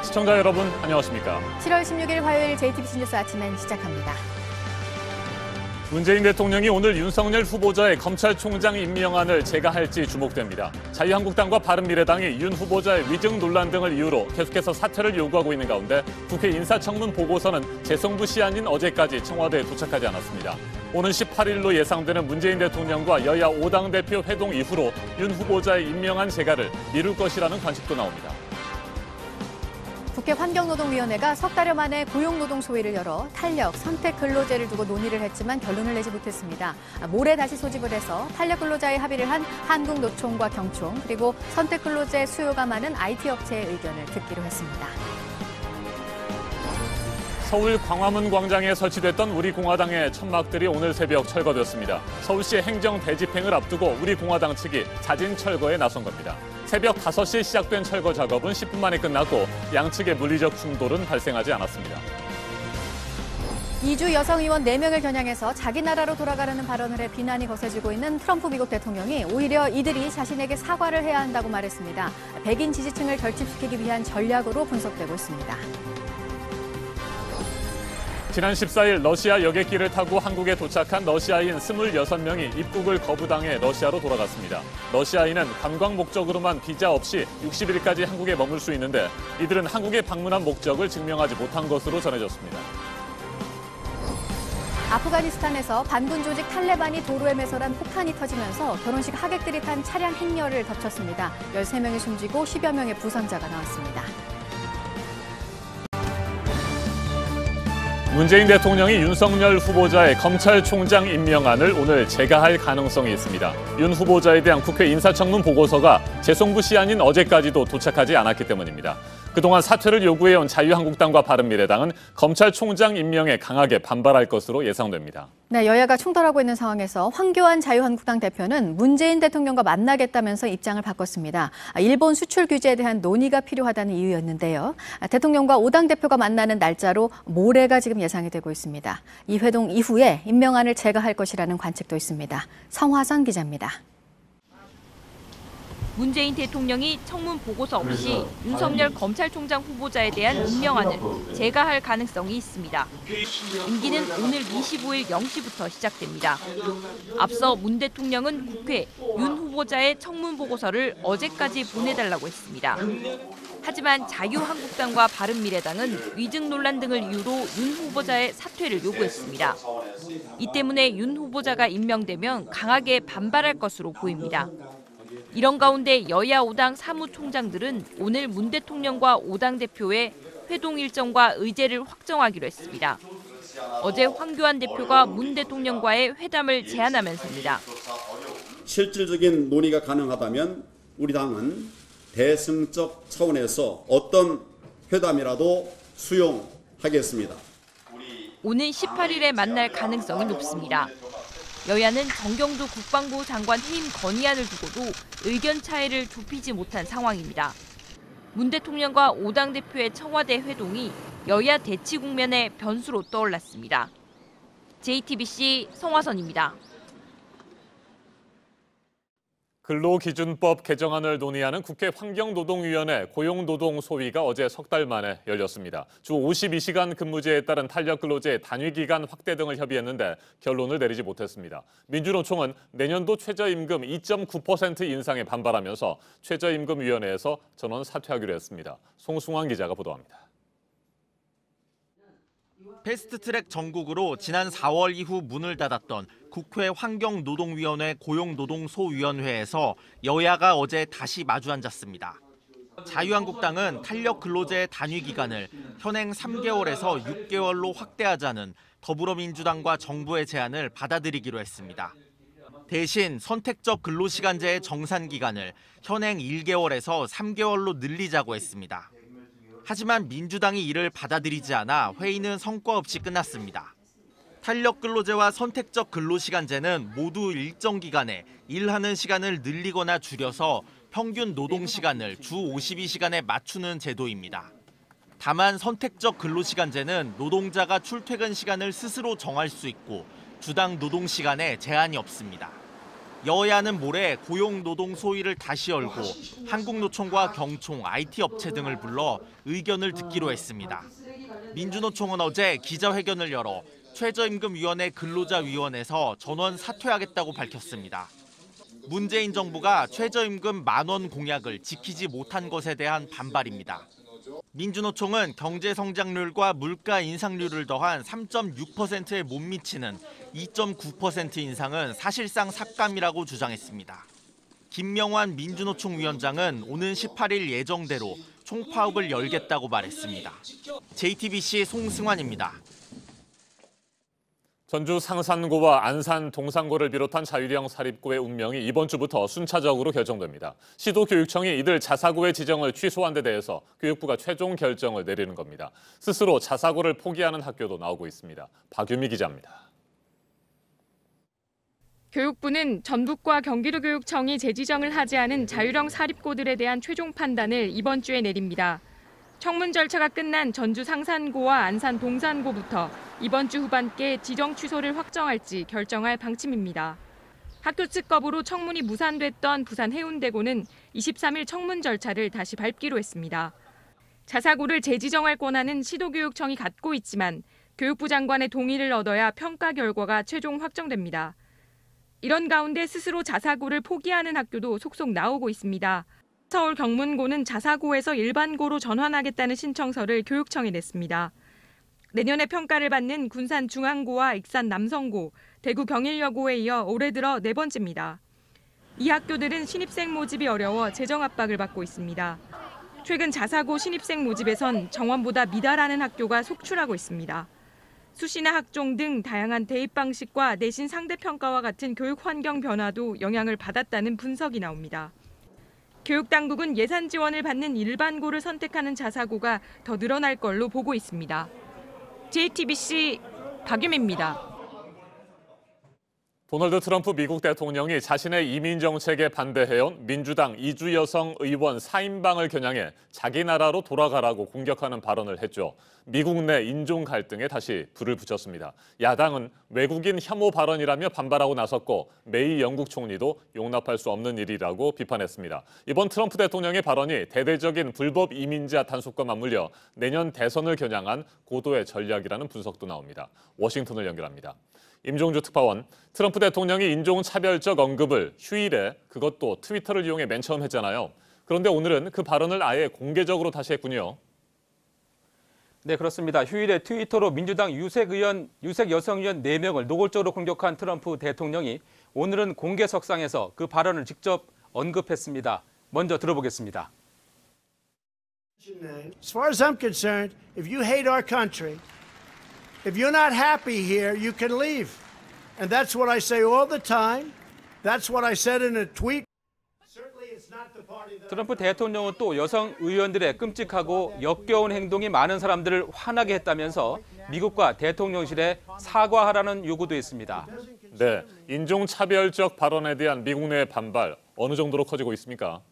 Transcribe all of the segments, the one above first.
시청자 여러분, 안녕하십니까? 7월 16일 화요일 JTBC 뉴스 아침엔 시작합니다. 문재인 대통령이 오늘 윤석열 후보자의 검찰총장 임명안을 제거할지 주목됩니다. 자유한국당과 바른미래당이 윤 후보자의 위증 논란 등을 이유로 계속해서 사퇴를 요구하고 있는 가운데 국회 인사청문 보고서는 재송부 시한인 어제까지 청와대에 도착하지 않았습니다. 오는 18일로 예상되는 문재인 대통령과 여야 5당 대표 회동 이후로 윤 후보자의 임명안 제거를 미룰 것이라는 관측도 나옵니다. 국회 환경노동위원회가 석 달여 만에 고용노동 소위를 열어 탄력, 선택 근로제를 두고 논의를 했지만 결론을 내지 못했습니다. 모레 다시 소집을 해서 탄력 근로자에 합의를 한 한국노총과 경총, 그리고 선택 근로제 수요가 많은 IT 업체의 의견을 듣기로 했습니다. 서울 광화문 광장에 설치됐던 우리공화당의 천막들이 오늘 새벽 철거됐습니다. 서울시의 행정 대집행을 앞두고 우리공화당 측이 자진 철거에 나선 겁니다. 새벽 5시에 시작된 철거 작업은 10분 만에 끝났고 양측의 물리적 충돌은 발생하지 않았습니다. 이주 여성 의원 4명을 겨냥해서 자기 나라로 돌아가라는 발언을 해 비난이 거세지고 있는 트럼프 미국 대통령이 오히려 이들이 자신에게 사과를 해야 한다고 말했습니다. 백인 지지층을 결집시키기 위한 전략으로 분석되고 있습니다. 지난 14일 러시아 여객기를 타고 한국에 도착한 러시아인 26명이 입국을 거부당해 러시아로 돌아갔습니다. 러시아인은 관광 목적으로만 비자 없이 60일까지 한국에 머물 수 있는데 이들은 한국에 방문한 목적을 증명하지 못한 것으로 전해졌습니다. 아프가니스탄에서 반군 조직 탈레반이 도로에 매설한 폭탄이 터지면서 결혼식 하객들이 탄 차량 행렬을 덮쳤습니다. 13명이 숨지고 10여 명의 부상자가 나왔습니다. 문재인 대통령이 윤석열 후보자의 검찰총장 임명안을 오늘 제거할 가능성이 있습니다. 윤 후보자에 대한 국회 인사청문 보고서가 재송부 시한인 어제까지도 도착하지 않았기 때문입니다. 그동안 사퇴를 요구해온 자유한국당과 바른미래당은 검찰총장 임명에 강하게 반발할 것으로 예상됩니다. 네, 여야가 충돌하고 있는 상황에서 황교안 자유한국당 대표는 문재인 대통령과 만나겠다면서 입장을 바꿨습니다. 일본 수출 규제에 대한 논의가 필요하다는 이유였는데요. 대통령과 5당 대표가 만나는 날짜로 모레가 지금 예상이 되고 있습니다. 이 회동 이후에 임명안을 제거할 것이라는 관측도 있습니다. 성화선 기자입니다. 문재인 대통령이 청문 보고서 없이 윤석열 검찰총장 후보자에 대한 임명안을 제거할 가능성이 있습니다. 임기는 오늘 25일 0시부터 시작됩니다. 앞서 문 대통령은 국회 윤 후보자의 청문 보고서를 어제까지 보내달라고 했습니다. 하지만 자유한국당과 바른미래당은 위증 논란 등을 이유로 윤 후보자의 사퇴를 요구했습니다. 이 때문에 윤 후보자가 임명되면 강하게 반발할 것으로 보입니다. 이런 가운데 여야 5당 사무총장들은 오늘 문 대통령과 5당 대표의 회동 일정과 의제를 확정하기로 했습니다. 어제 황교안 대표가 문 대통령과의 회담을 제안하면서입니다. 실질적인 논의가 가능하다면 우리 당은 대승적 차원에서 어떤 회담이라도 수용하겠습니다. 오는 18일에 만날 가능성이 높습니다. 여야는 정경도 국방부 장관 해임 건의안을 두고도 의견 차이를 좁히지 못한 상황입니다. 문 대통령과 5당 대표의 청와대 회동이 여야 대치 국면의 변수로 떠올랐습니다. JTBC 성화선입니다. 근로기준법 개정안을 논의하는 국회 환경노동위원회 고용노동소위가 어제 석 달 만에 열렸습니다. 주 52시간 근무제에 따른 탄력근로제 단위기간 확대 등을 협의했는데 결론을 내리지 못했습니다. 민주노총은 내년도 최저임금 2.9% 인상에 반발하면서 최저임금위원회에서 전원 사퇴하기로 했습니다. 송승환 기자가 보도합니다. 패스트트랙 정국으로 지난 4월 이후 문을 닫았던 국회 환경노동위원회 고용노동소위원회에서 여야가 어제 다시 마주 앉았습니다. 자유한국당은 탄력 근로제 단위 기간을 현행 3개월에서 6개월로 확대하자는 더불어민주당과 정부의 제안을 받아들이기로 했습니다. 대신 선택적 근로시간제의 정산 기간을 현행 1개월에서 3개월로 늘리자고 했습니다. 하지만 민주당이 이를 받아들이지 않아 회의는 성과 없이 끝났습니다. 탄력 근로제와 선택적 근로시간제는 모두 일정 기간에 일하는 시간을 늘리거나 줄여서 평균 노동 시간을 주 52시간에 맞추는 제도입니다. 다만 선택적 근로시간제는 노동자가 출퇴근 시간을 스스로 정할 수 있고 주당 노동 시간에 제한이 없습니다. 여야는 모레 고용노동 소위를 다시 열고 한국노총과 경총, IT 업체 등을 불러 의견을 듣기로 했습니다. 민주노총은 어제 기자회견을 열어 최저임금위원회 근로자위원회에서 전원 사퇴하겠다고 밝혔습니다. 문재인 정부가 최저임금 10,000원 공약을 지키지 못한 것에 대한 반발입니다. 민주노총은 경제성장률과 물가 인상률을 더한 3.6%에 못 미치는 2.9% 인상은 사실상 삭감이라고 주장했습니다. 김명환 민주노총 위원장은 오는 18일 예정대로 총파업을 열겠다고 말했습니다. JTBC 송승환입니다. 전주 상산고와 안산 동산고를 비롯한 자율형 사립고의 운명이 이번 주부터 순차적으로 결정됩니다. 시도교육청이 이들 자사고의 지정을 취소한 데 대해서 교육부가 최종 결정을 내리는 겁니다. 스스로 자사고를 포기하는 학교도 나오고 있습니다. 박유미 기자입니다. 교육부는 전북과 경기도교육청이 재지정을 하지 않은 자율형 사립고들에 대한 최종 판단을 이번 주에 내립니다. 청문 절차가 끝난 전주 상산고와 안산 동산고부터 이번 주 후반께 지정 취소를 확정할지 결정할 방침입니다. 학교 측 거부로 청문이 무산됐던 부산 해운대고는 23일 청문 절차를 다시 밟기로 했습니다. 자사고를 재지정할 권한은 시도교육청이 갖고 있지만 교육부 장관의 동의를 얻어야 평가 결과가 최종 확정됩니다. 이런 가운데 스스로 자사고를 포기하는 학교도 속속 나오고 있습니다. 서울 경문고는 자사고에서 일반고로 전환하겠다는 신청서를 교육청에 냈습니다. 내년에 평가를 받는 군산 중앙고와 익산 남성고, 대구 경일여고에 이어 올해 들어 4번째입니다. 이 학교들은 신입생 모집이 어려워 재정 압박을 받고 있습니다. 최근 자사고 신입생 모집에선 정원보다 미달하는 학교가 속출하고 있습니다. 수시나 학종 등 다양한 대입 방식과 내신 상대평가와 같은 교육 환경 변화도 영향을 받았다는 분석이 나옵니다. 교육당국은 예산 지원을 받는 일반고를 선택하는 자사고가 더 늘어날 걸로 보고 있습니다. JTBC 박유미입니다. 도널드 트럼프 미국 대통령이 자신의 이민 정책에 반대해온 민주당 이주 여성 의원 4인방을 겨냥해 자기 나라로 돌아가라고 공격하는 발언을 했죠. 미국 내 인종 갈등에 다시 불을 붙였습니다. 야당은 외국인 혐오 발언이라며 반발하고 나섰고 메이 영국 총리도 용납할 수 없는 일이라고 비판했습니다. 이번 트럼프 대통령의 발언이 대대적인 불법 이민자 단속과 맞물려 내년 대선을 겨냥한 고도의 전략이라는 분석도 나옵니다. 워싱턴을 연결합니다. 임종주 특파원, 트럼프 대통령이 인종차별적 언급을 휴일에 그것도 트위터를 이용해 맨 처음 했잖아요. 그런데 오늘은 그 발언을 아예 공개적으로 다시 했군요. 네, 그렇습니다. 휴일에 트위터로 민주당 유색 여성 의원 4명을 노골적으로 공격한 트럼프 대통령이 오늘은 공개석상에서 그 발언을 직접 언급했습니다. 먼저 들어보겠습니다. As far as I'm concerned, if you hate our country, if you're not happy here, you can leave. And that's what I say all the time. That's what I said in a tweet. 트럼프 대통령은 또 여성 의원들의 끔찍하고 역겨운 행동이 많은 사람들을 화나게 했다면서 미국과 대통령실에 사과하라는 요구도 했습니다. 네, 인종차별적 발언에 대한 미국 내 반발 어느 정도로 커지고 있습니까?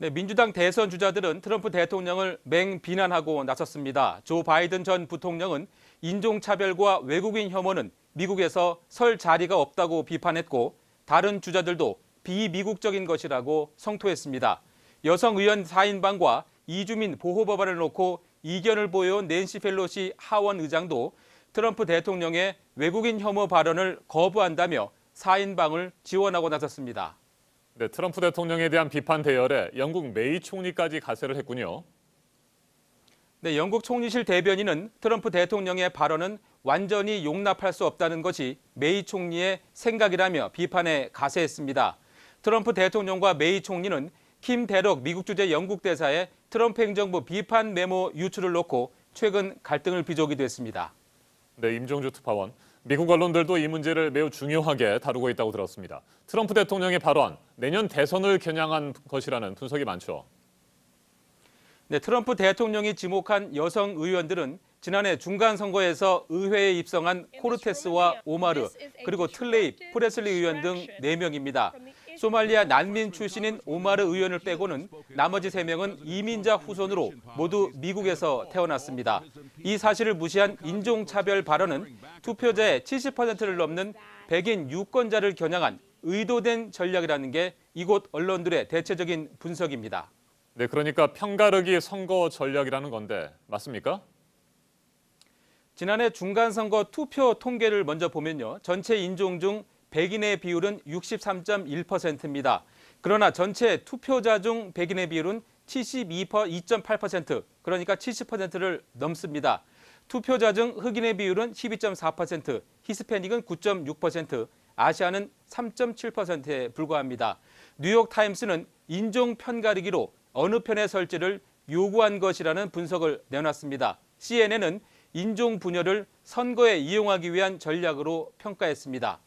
네, 민주당 대선 주자들은 트럼프 대통령을 맹비난하고 나섰습니다. 조 바이든 전 부통령은 인종차별과 외국인 혐오는 미국에서 설 자리가 없다고 비판했고 다른 주자들도 비미국적인 것이라고 성토했습니다. 여성 의원 4인방과 이주민 보호 법안을 놓고 이견을 보여온 낸시 펠로시 하원 의장도 트럼프 대통령의 외국인 혐오 발언을 거부한다며 4인방을 지원하고 나섰습니다. 네, 트럼프 대통령에 대한 비판 대열에 영국 메이 총리까지 가세를 했군요. 네, 영국 총리실 대변인은 트럼프 대통령의 발언은 완전히 용납할 수 없다는 것이 메이 총리의 생각이라며 비판에 가세했습니다. 트럼프 대통령과 메이 총리는 킴 데럭 미국 주재 영국 대사의 트럼프 행정부 비판 메모 유출을 놓고 최근 갈등을 빚어오기도 했습니다. 네, 임종주 특파원. 미국 언론들도 이 문제를 매우 중요하게 다루고 있다고 들었습니다. 트럼프 대통령의 발언, 내년 대선을 겨냥한 것이라는 분석이 많죠. 네, 트럼프 대통령이 지목한 여성 의원들은 지난해 중간 선거에서 의회에 입성한 코르테스와 오마르, 그리고 틀레이, 프레슬리 의원 등 4명입니다. 소말리아 난민 출신인 오마르 의원을 빼고는 나머지 3명은 이민자 후손으로 모두 미국에서 태어났습니다. 이 사실을 무시한 인종차별 발언은 투표자의 70%를 넘는 백인 유권자를 겨냥한 의도된 전략이라는 게 이곳 언론들의 대체적인 분석입니다. 네, 그러니까 편가르기 선거 전략이라는 건데 맞습니까? 지난해 중간선거 투표 통계를 먼저 보면요. 전체 인종 중 백인의 비율은 63.1%입니다. 그러나 전체 투표자 중 백인의 비율은 72.8%, 그러니까 70%를 넘습니다. 투표자 중 흑인의 비율은 12.4%, 히스패닉은 9.6%, 아시아는 3.7%에 불과합니다. 뉴욕타임스는 인종 편가르기로 어느 편의 설지를 요구한 것이라는 분석을 내놨습니다. CNN은 인종 분열을 선거에 이용하기 위한 전략으로 평가했습니다.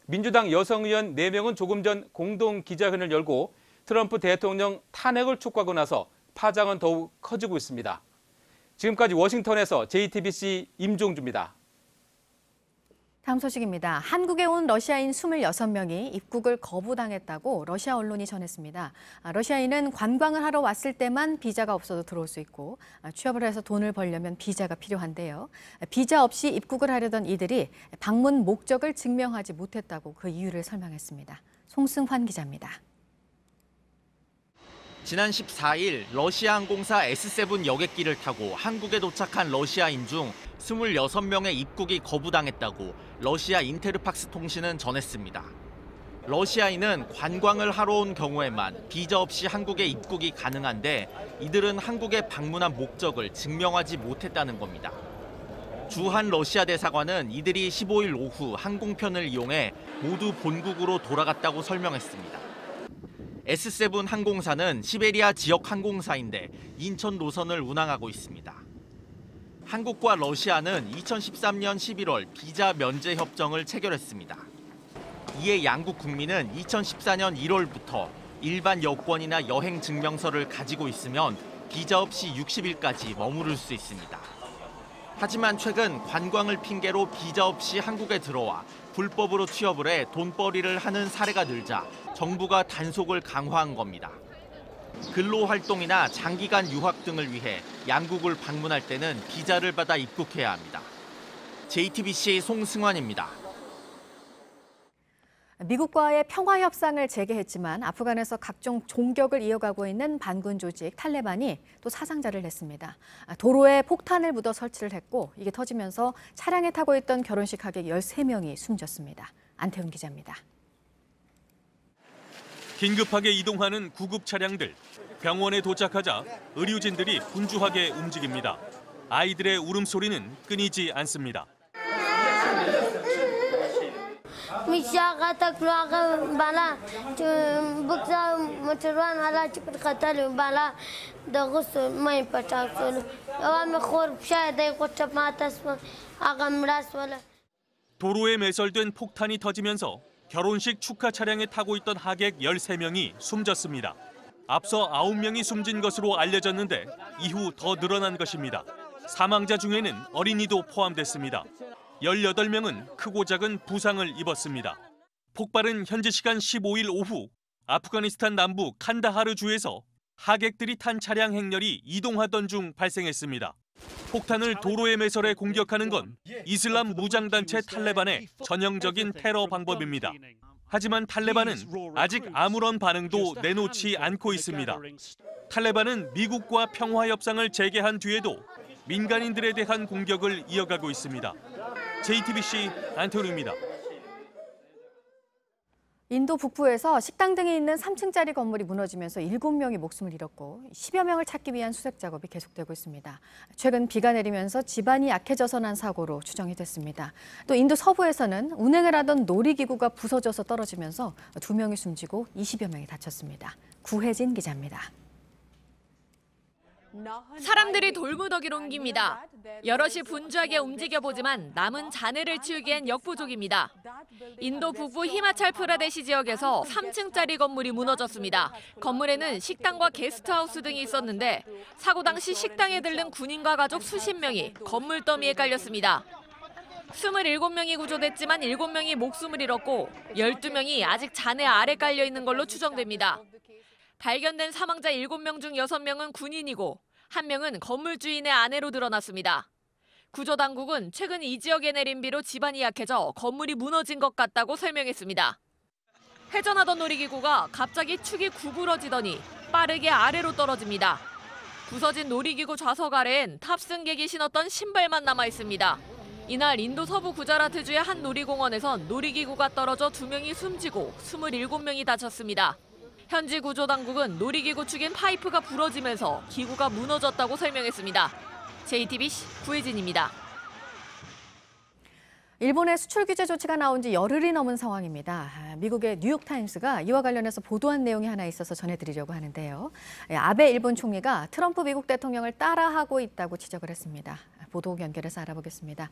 민주당 여성 의원 4명은 조금 전 공동 기자회견을 열고 트럼프 대통령 탄핵을 촉구하고 나서 파장은 더욱 커지고 있습니다. 지금까지 워싱턴에서 JTBC 임종주입니다. 다음 소식입니다. 한국에 온 러시아인 26명이 입국을 거부당했다고 러시아 언론이 전했습니다. 러시아인은 관광을 하러 왔을 때만 비자가 없어도 들어올 수 있고 취업을 해서 돈을 벌려면 비자가 필요한데요. 비자 없이 입국을 하려던 이들이 방문 목적을 증명하지 못했다고 그 이유를 설명했습니다. 송승환 기자입니다. 지난 14일 러시아 항공사 S7 여객기를 타고 한국에 도착한 러시아인 중 26명의 입국이 거부당했다고 러시아 인테르팍스 통신은 전했습니다. 러시아인은 관광을 하러 온 경우에만 비자 없이 한국에 입국이 가능한데 이들은 한국에 방문한 목적을 증명하지 못했다는 겁니다. 주한 러시아 대사관은 이들이 15일 오후 항공편을 이용해 모두 본국으로 돌아갔다고 설명했습니다. S7 항공사는 시베리아 지역 항공사인데 인천 노선을 운항하고 있습니다. 한국과 러시아는 2013년 11월 비자 면제 협정을 체결했습니다. 이에 양국 국민은 2014년 1월부터 일반 여권이나 여행 증명서를 가지고 있으면 비자 없이 60일까지 머무를 수 있습니다. 하지만 최근 관광을 핑계로 비자 없이 한국에 들어와 불법으로 취업을 해 돈벌이를 하는 사례가 늘자 정부가 단속을 강화한 겁니다. 근로활동이나 장기간 유학 등을 위해 양국을 방문할 때는 비자를 받아 입국해야 합니다. JTBC 송승환입니다. 미국과의 평화 협상을 재개했지만 아프간에서 각종 공격을 이어가고 있는 반군 조직 탈레반이 또 사상자를 냈습니다. 도로에 폭탄을 묻어 설치를 했고 이게 터지면서 차량에 타고 있던 결혼식 하객 13명이 숨졌습니다. 안태훈 기자입니다. 긴급하게 이동하는 구급 차량들. 병원에 도착하자 의료진들이 분주하게 움직입니다. 아이들의 울음소리는 끊이지 않습니다. 도로에 매설된 폭탄이 터지면서 결혼식 축하 차량에 타고 있던 하객 13명이 숨졌습니다. 앞서 9명이 숨진 것으로 알려졌는데 이후 더 늘어난 것입니다. 사망자 중에는 어린이도 포함됐습니다. 18명은 크고 작은 부상을 입었습니다. 폭발은 현지 시간 15일 오후 아프가니스탄 남부 칸다하르 주에서 하객들이 탄 차량 행렬이 이동하던 중 발생했습니다. 폭탄을 도로에 매설해 공격하는 건 이슬람 무장단체 탈레반의 전형적인 테러 방법입니다. 하지만 탈레반은 아직 아무런 반응도 내놓지 않고 있습니다. 탈레반은 미국과 평화 협상을 재개한 뒤에도 민간인들에 대한 공격을 이어가고 있습니다. JTBC 안태훈입니다. 인도 북부에서 식당 등이 있는 3층짜리 건물이 무너지면서 7명이 목숨을 잃었고 10여 명을 찾기 위한 수색 작업이 계속되고 있습니다. 최근 비가 내리면서 지반이 약해져서 난 사고로 추정이 됐습니다. 또 인도 서부에서는 운행을 하던 놀이기구가 부서져서 떨어지면서 2명이 숨지고 20여 명이 다쳤습니다. 구혜진 기자입니다. 사람들이 돌무더기로 옮깁니다. 여럿이 분주하게 움직여보지만 남은 잔해를 치우기엔 역부족입니다. 인도 북부 히마찰 프라데시 지역에서 3층짜리 건물이 무너졌습니다. 건물에는 식당과 게스트하우스 등이 있었는데 사고 당시 식당에 들른 군인과 가족 수십 명이 건물 더미에 깔렸습니다. 27명이 구조됐지만 7명이 목숨을 잃었고 12명이 아직 잔해 아래 깔려 있는 걸로 추정됩니다. 발견된 사망자 7명 중 6명은 군인이고 1명은 건물 주인의 아내로 드러났습니다. 구조당국은 최근 이 지역에 내린 비로 지반이 약해져 건물이 무너진 것 같다고 설명했습니다. 회전하던 놀이기구가 갑자기 축이 구부러지더니 빠르게 아래로 떨어집니다. 부서진 놀이기구 좌석 아래엔 탑승객이 신었던 신발만 남아 있습니다. 이날 인도 서부 구자라트주의 한 놀이공원에선 놀이기구가 떨어져 2명이 숨지고 27명이 다쳤습니다. 현지 구조당국은 놀이기구 축인 파이프가 부러지면서 기구가 무너졌다고 설명했습니다. JTBC 구혜진입니다. 일본의 수출 규제 조치가 나온 지 열흘이 넘은 상황입니다. 미국의 뉴욕타임스가 이와 관련해서 보도한 내용이 하나 있어서 전해드리려고 하는데요. 아베 일본 총리가 트럼프 미국 대통령을 따라하고 있다고 지적을 했습니다. 보도 연결해서 알아보겠습니다.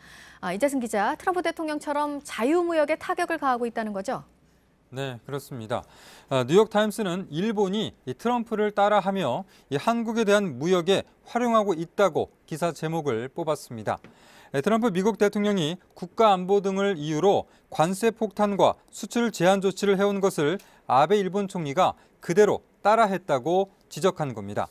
이재승 기자, 트럼프 대통령처럼 자유무역에 타격을 가하고 있다는 거죠? 네, 그렇습니다. 뉴욕타임스는 일본이 트럼프를 따라하며 한국에 대한 무역에 활용하고 있다고 기사 제목을 뽑았습니다. 트럼프 미국 대통령이 국가안보 등을 이유로 관세 폭탄과 수출 제한 조치를 해온 것을 아베 일본 총리가 그대로 따라했다고 지적한 겁니다.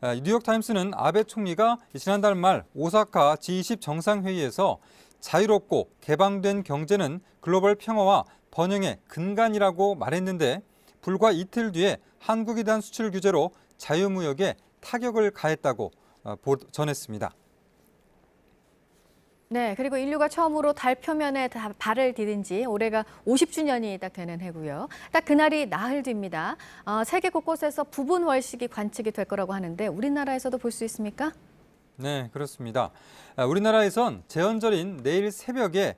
뉴욕타임스는 아베 총리가 지난달 말 오사카 G20 정상회의에서 자유롭고 개방된 경제는 글로벌 평화와 번영의 근간이라고 말했는데 불과 이틀 뒤에 한국에 대한 수출 규제로 자유무역에 타격을 가했다고 전했습니다. 네, 그리고 인류가 처음으로 달 표면에 발을 디딘 지 올해가 50주년이 딱 되는 해고요. 딱 그날이 나흘 뒤입니다. 세계 곳곳에서 부분 월식이 관측이 될 거라고 하는데 우리나라에서도 볼 수 있습니까? 네, 그렇습니다. 우리나라에선 제헌절인 내일 새벽에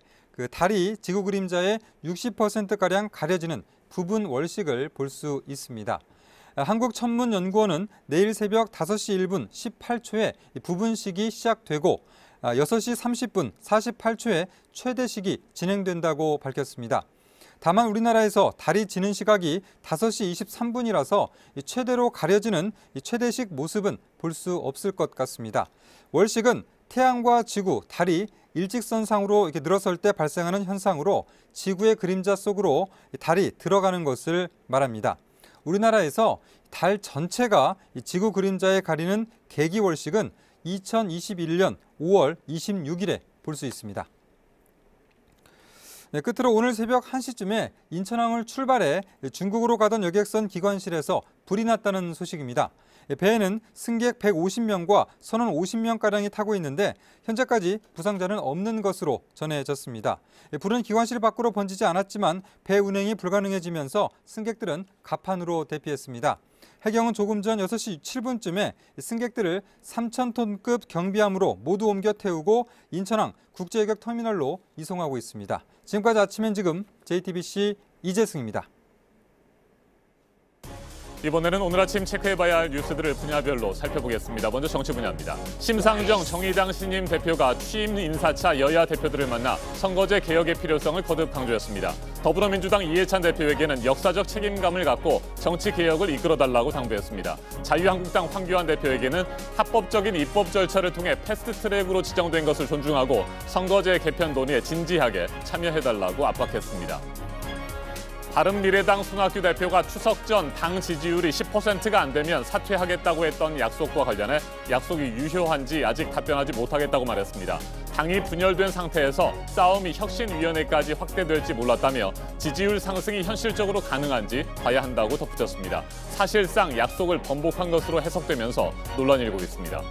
달이 지구 그림자의 60%가량 가려지는 부분 월식을 볼 수 있습니다. 한국천문연구원은 내일 새벽 5시 1분 18초에 부분식이 시작되고 6시 30분 48초에 최대식이 진행된다고 밝혔습니다. 다만 우리나라에서 달이 지는 시각이 5시 23분이라서 최대로 가려지는 최대식 모습은 볼 수 없을 것 같습니다. 월식은 태양과 지구, 달이 일직선상으로 이렇게 늘어설 때 발생하는 현상으로 지구의 그림자 속으로 달이 들어가는 것을 말합니다. 우리나라에서 달 전체가 지구 그림자에 가리는 개기월식은 2021년 5월 26일에 볼 수 있습니다. 네, 끝으로 오늘 새벽 1시쯤에 인천항을 출발해 중국으로 가던 여객선 기관실에서 불이 났다는 소식입니다. 배에는 승객 150명과 선원 50명가량이 타고 있는데 현재까지 부상자는 없는 것으로 전해졌습니다. 불은 기관실 밖으로 번지지 않았지만 배 운행이 불가능해지면서 승객들은 갑판으로 대피했습니다. 해경은 조금 전 6시 7분쯤에 승객들을 3,000톤급 경비함으로 모두 옮겨 태우고 인천항 국제여객터미널로 이송하고 있습니다. 지금까지 아침엔 지금 JTBC 이재승입니다. 이번에는 오늘 아침 체크해봐야 할 뉴스들을 분야별로 살펴보겠습니다. 먼저 정치 분야입니다. 심상정 정의당 신임 대표가 취임 인사차 여야 대표들을 만나 선거제 개혁의 필요성을 거듭 강조했습니다. 더불어민주당 이해찬 대표에게는 역사적 책임감을 갖고 정치 개혁을 이끌어달라고 당부했습니다. 자유한국당 황교안 대표에게는 합법적인 입법 절차를 통해 패스트트랙으로 지정된 것을 존중하고 선거제 개편 논의에 진지하게 참여해달라고 압박했습니다. 바른미래당 손학규 대표가 추석 전 당 지지율이 10%가 안 되면 사퇴하겠다고 했던 약속과 관련해 약속이 유효한지 아직 답변하지 못하겠다고 말했습니다. 당이 분열된 상태에서 싸움이 혁신위원회까지 확대될지 몰랐다며 지지율 상승이 현실적으로 가능한지 봐야 한다고 덧붙였습니다. 사실상 약속을 번복한 것으로 해석되면서 논란이 일고 있습니다.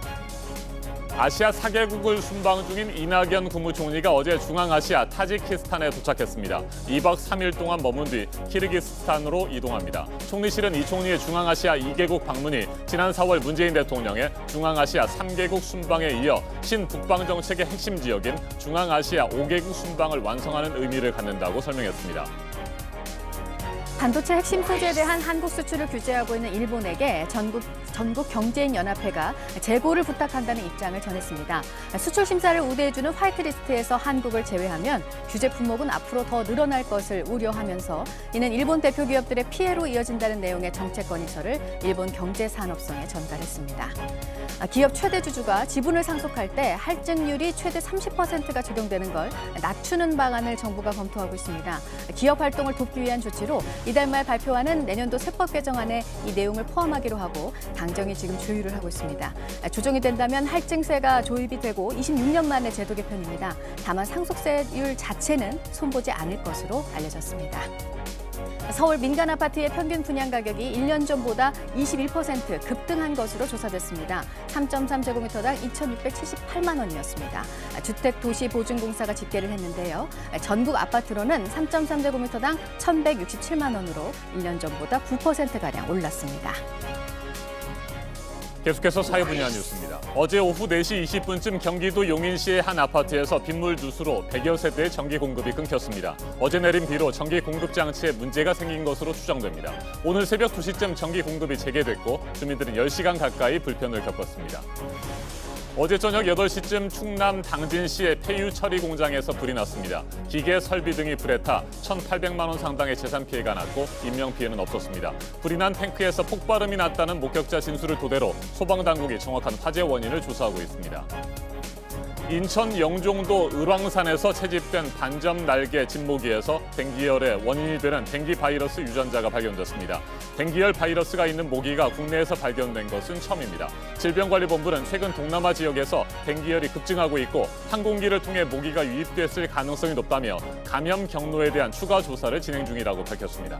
아시아 4개국을 순방 중인 이낙연 국무총리가 어제 중앙아시아 타지키스탄에 도착했습니다. 2박 3일 동안 머문 뒤 키르기스스탄으로 이동합니다. 총리실은 이 총리의 중앙아시아 2개국 방문이 지난 4월 문재인 대통령의 중앙아시아 3개국 순방에 이어 신북방 정책의 핵심 지역인 중앙아시아 5개국 순방을 완성하는 의미를 갖는다고 설명했습니다. 반도체 핵심 소재에 대한 한국 수출을 규제하고 있는 일본에게 전국 경제인 연합회가 재고를 부탁한다는 입장을 전했습니다. 수출 심사를 우대해주는 화이트리스트에서 한국을 제외하면 규제 품목은 앞으로 더 늘어날 것을 우려하면서 이는 일본 대표 기업들의 피해로 이어진다는 내용의 정책 건의서를 일본 경제산업성에 전달했습니다. 기업 최대 주주가 지분을 상속할 때 할증률이 최대 30%가 적용되는 걸 낮추는 방안을 정부가 검토하고 있습니다. 기업 활동을 돕기 위한 조치로 이달 말 발표하는 내년도 세법 개정안에 이 내용을 포함하기로 하고 당정이 지금 조율을 하고 있습니다. 조정이 된다면 할증세가 도입이 되고 26년 만에 제도 개편입니다. 다만 상속세율 자체는 손보지 않을 것으로 알려졌습니다. 서울 민간 아파트의 평균 분양 가격이 1년 전보다 21% 급등한 것으로 조사됐습니다. 3.3제곱미터당 2,678만 원이었습니다. 주택도시보증공사가 집계를 했는데요. 전국 아파트로는 3.3제곱미터당 1,167만 원으로 1년 전보다 9%가량 올랐습니다. 계속해서 사회 분야 뉴스입니다. 어제 오후 4시 20분쯤 경기도 용인시의 한 아파트에서 빗물 누수로 100여 세대의 전기 공급이 끊겼습니다. 어제 내린 비로 전기 공급 장치에 문제가 생긴 것으로 추정됩니다. 오늘 새벽 2시쯤 전기 공급이 재개됐고 주민들은 10시간 가까이 불편을 겪었습니다. 어제 저녁 8시쯤 충남 당진시의 폐유 처리 공장에서 불이 났습니다. 기계, 설비 등이 불에 타 1,800만 원 상당의 재산 피해가 났고 인명 피해는 없었습니다. 불이 난 탱크에서 폭발음이 났다는 목격자 진술을 토대로 소방당국이 정확한 화재 원인을 조사하고 있습니다. 인천 영종도 을왕산에서 채집된 반점 날개 진모기에서 댕기열의 원인이 되는 댕기 바이러스 유전자가 발견됐습니다. 댕기열 바이러스가 있는 모기가 국내에서 발견된 것은 처음입니다. 질병관리본부는 최근 동남아 지역에서 댕기열이 급증하고 있고 항공기를 통해 모기가 유입됐을 가능성이 높다며 감염 경로에 대한 추가 조사를 진행 중이라고 밝혔습니다.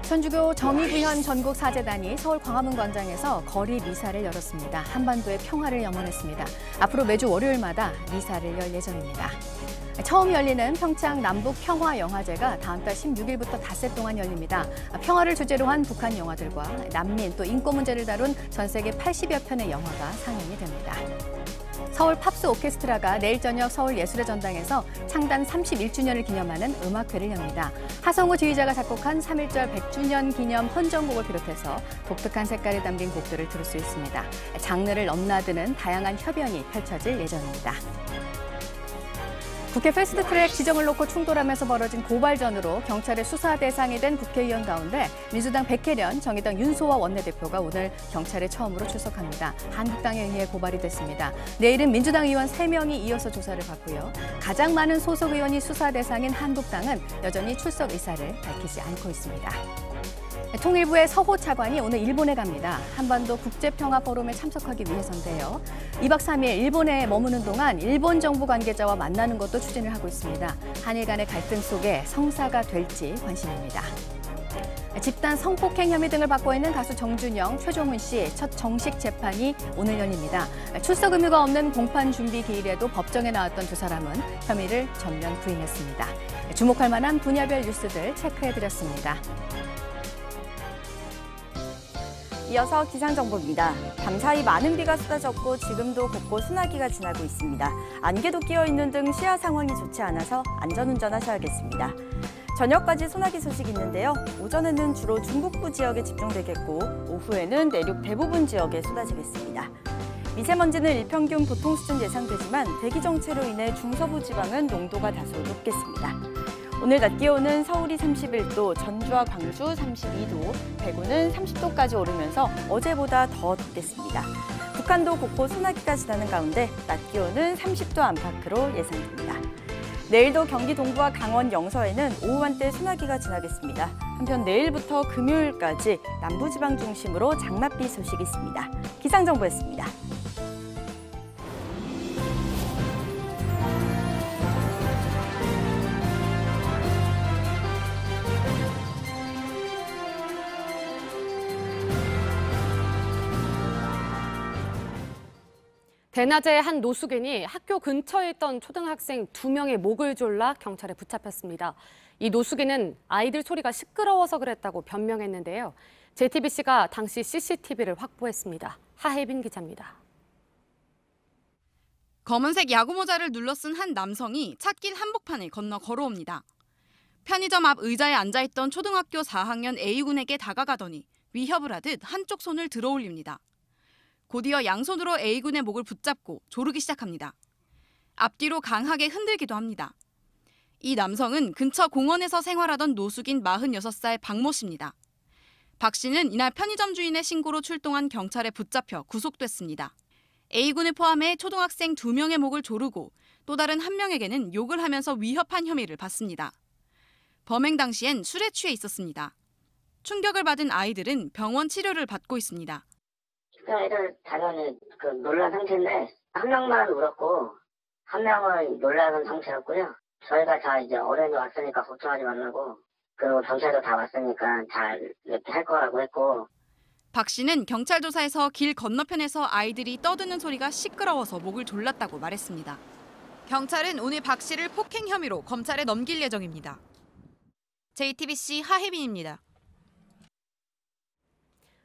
천주교 정의구현 전국사제단이 서울 광화문 광장에서 거리 미사를 열었습니다. 한반도의 평화를 염원했습니다. 앞으로 매주 월요일마다 미사를 열 예정입니다. 처음 열리는 평창 남북평화영화제가 다음 달 16일부터 닷새 동안 열립니다. 평화를 주제로 한 북한 영화들과 난민 또 인권 문제를 다룬 전 세계 80여 편의 영화가 상영이 됩니다. 서울 팝스 오케스트라가 내일 저녁 서울예술의 전당에서 창단 31주년을 기념하는 음악회를 엽니다. 하성우 지휘자가 작곡한 3.1절 100주년 기념 헌정곡을 비롯해서 독특한 색깔이 담긴 곡들을 들을 수 있습니다. 장르를 넘나드는 다양한 협연이 펼쳐질 예정입니다. 국회 패스트트랙 지정을 놓고 충돌하면서 벌어진 고발전으로 경찰의 수사 대상이 된 국회의원 가운데 민주당 백혜련, 정의당 윤소아 원내대표가 오늘 경찰에 처음으로 출석합니다. 한국당에 의해 고발이 됐습니다. 내일은 민주당 의원 3명이 이어서 조사를 받고요. 가장 많은 소속 의원이 수사 대상인 한국당은 여전히 출석 의사를 밝히지 않고 있습니다. 통일부의 서호 차관이 오늘 일본에 갑니다. 한반도 국제평화포럼에 참석하기 위해서인데요. 2박 3일 일본에 머무는 동안 일본 정부 관계자와 만나는 것도 추진을 하고 있습니다. 한일 간의 갈등 속에 성사가 될지 관심입니다. 집단 성폭행 혐의 등을 받고 있는 가수 정준영, 최종훈 씨 첫 정식 재판이 오늘 열립니다. 출석 의무가 없는 공판 준비 기일에도 법정에 나왔던 두 사람은 혐의를 전면 부인했습니다. 주목할 만한 분야별 뉴스들 체크해드렸습니다. 이어서 기상정보입니다. 밤사이 많은 비가 쏟아졌고 지금도 곳곳 소나기가 지나고 있습니다. 안개도 끼어있는 등 시야 상황이 좋지 않아서 안전운전하셔야겠습니다. 저녁까지 소나기 소식이 있는데요. 오전에는 주로 중북부 지역에 집중되겠고 오후에는 내륙 대부분 지역에 쏟아지겠습니다. 미세먼지는 일평균 보통 수준 예상되지만 대기 정체로 인해 중서부 지방은 농도가 다소 높겠습니다. 오늘 낮 기온은 서울이 31도, 전주와 광주 32도, 대구는 30도까지 오르면서 어제보다 더 덥겠습니다. 북한도 곳곳 소나기가 지나는 가운데 낮 기온은 30도 안팎으로 예상됩니다. 내일도 경기 동부와 강원 영서에는 오후 한때 소나기가 지나겠습니다. 한편 내일부터 금요일까지 남부지방 중심으로 장맛비 소식이 있습니다. 기상정보였습니다. 대낮에 한 노숙인이 학교 근처에 있던 초등학생 2명의 목을 졸라 경찰에 붙잡혔습니다. 이 노숙인은 아이들 소리가 시끄러워서 그랬다고 변명했는데요. JTBC가 당시 CCTV를 확보했습니다. 하혜빈 기자입니다. 검은색 야구모자를 눌러쓴 한 남성이 찻길 한복판을 건너 걸어옵니다. 편의점 앞 의자에 앉아있던 초등학교 4학년 A군에게 다가가더니 위협을 하듯 한쪽 손을 들어 올립니다. 곧이어 양손으로 A군의 목을 붙잡고 조르기 시작합니다. 앞뒤로 강하게 흔들기도 합니다. 이 남성은 근처 공원에서 생활하던 노숙인 46살 박모 씨입니다. 박 씨는 이날 편의점 주인의 신고로 출동한 경찰에 붙잡혀 구속됐습니다. A군을 포함해 초등학생 2명의 목을 조르고 또 다른 1명에게는 욕을 하면서 위협한 혐의를 받습니다. 범행 당시엔 술에 취해 있었습니다. 충격을 받은 아이들은 병원 치료를 받고 있습니다. 애들 당연히 놀란 상태인데 한 명만 울었고 한 명은 놀라는 상태였고요. 저희가 다 이제 어른이 왔으니까 걱정하지 말라고 그리고 경찰도 다 왔으니까 잘 이렇게 할 거라고 했고. 박 씨는 경찰 조사에서 길 건너편에서 아이들이 떠드는 소리가 시끄러워서 목을 졸랐다고 말했습니다. 경찰은 오늘 박 씨를 폭행 혐의로 검찰에 넘길 예정입니다. JTBC 하혜빈입니다.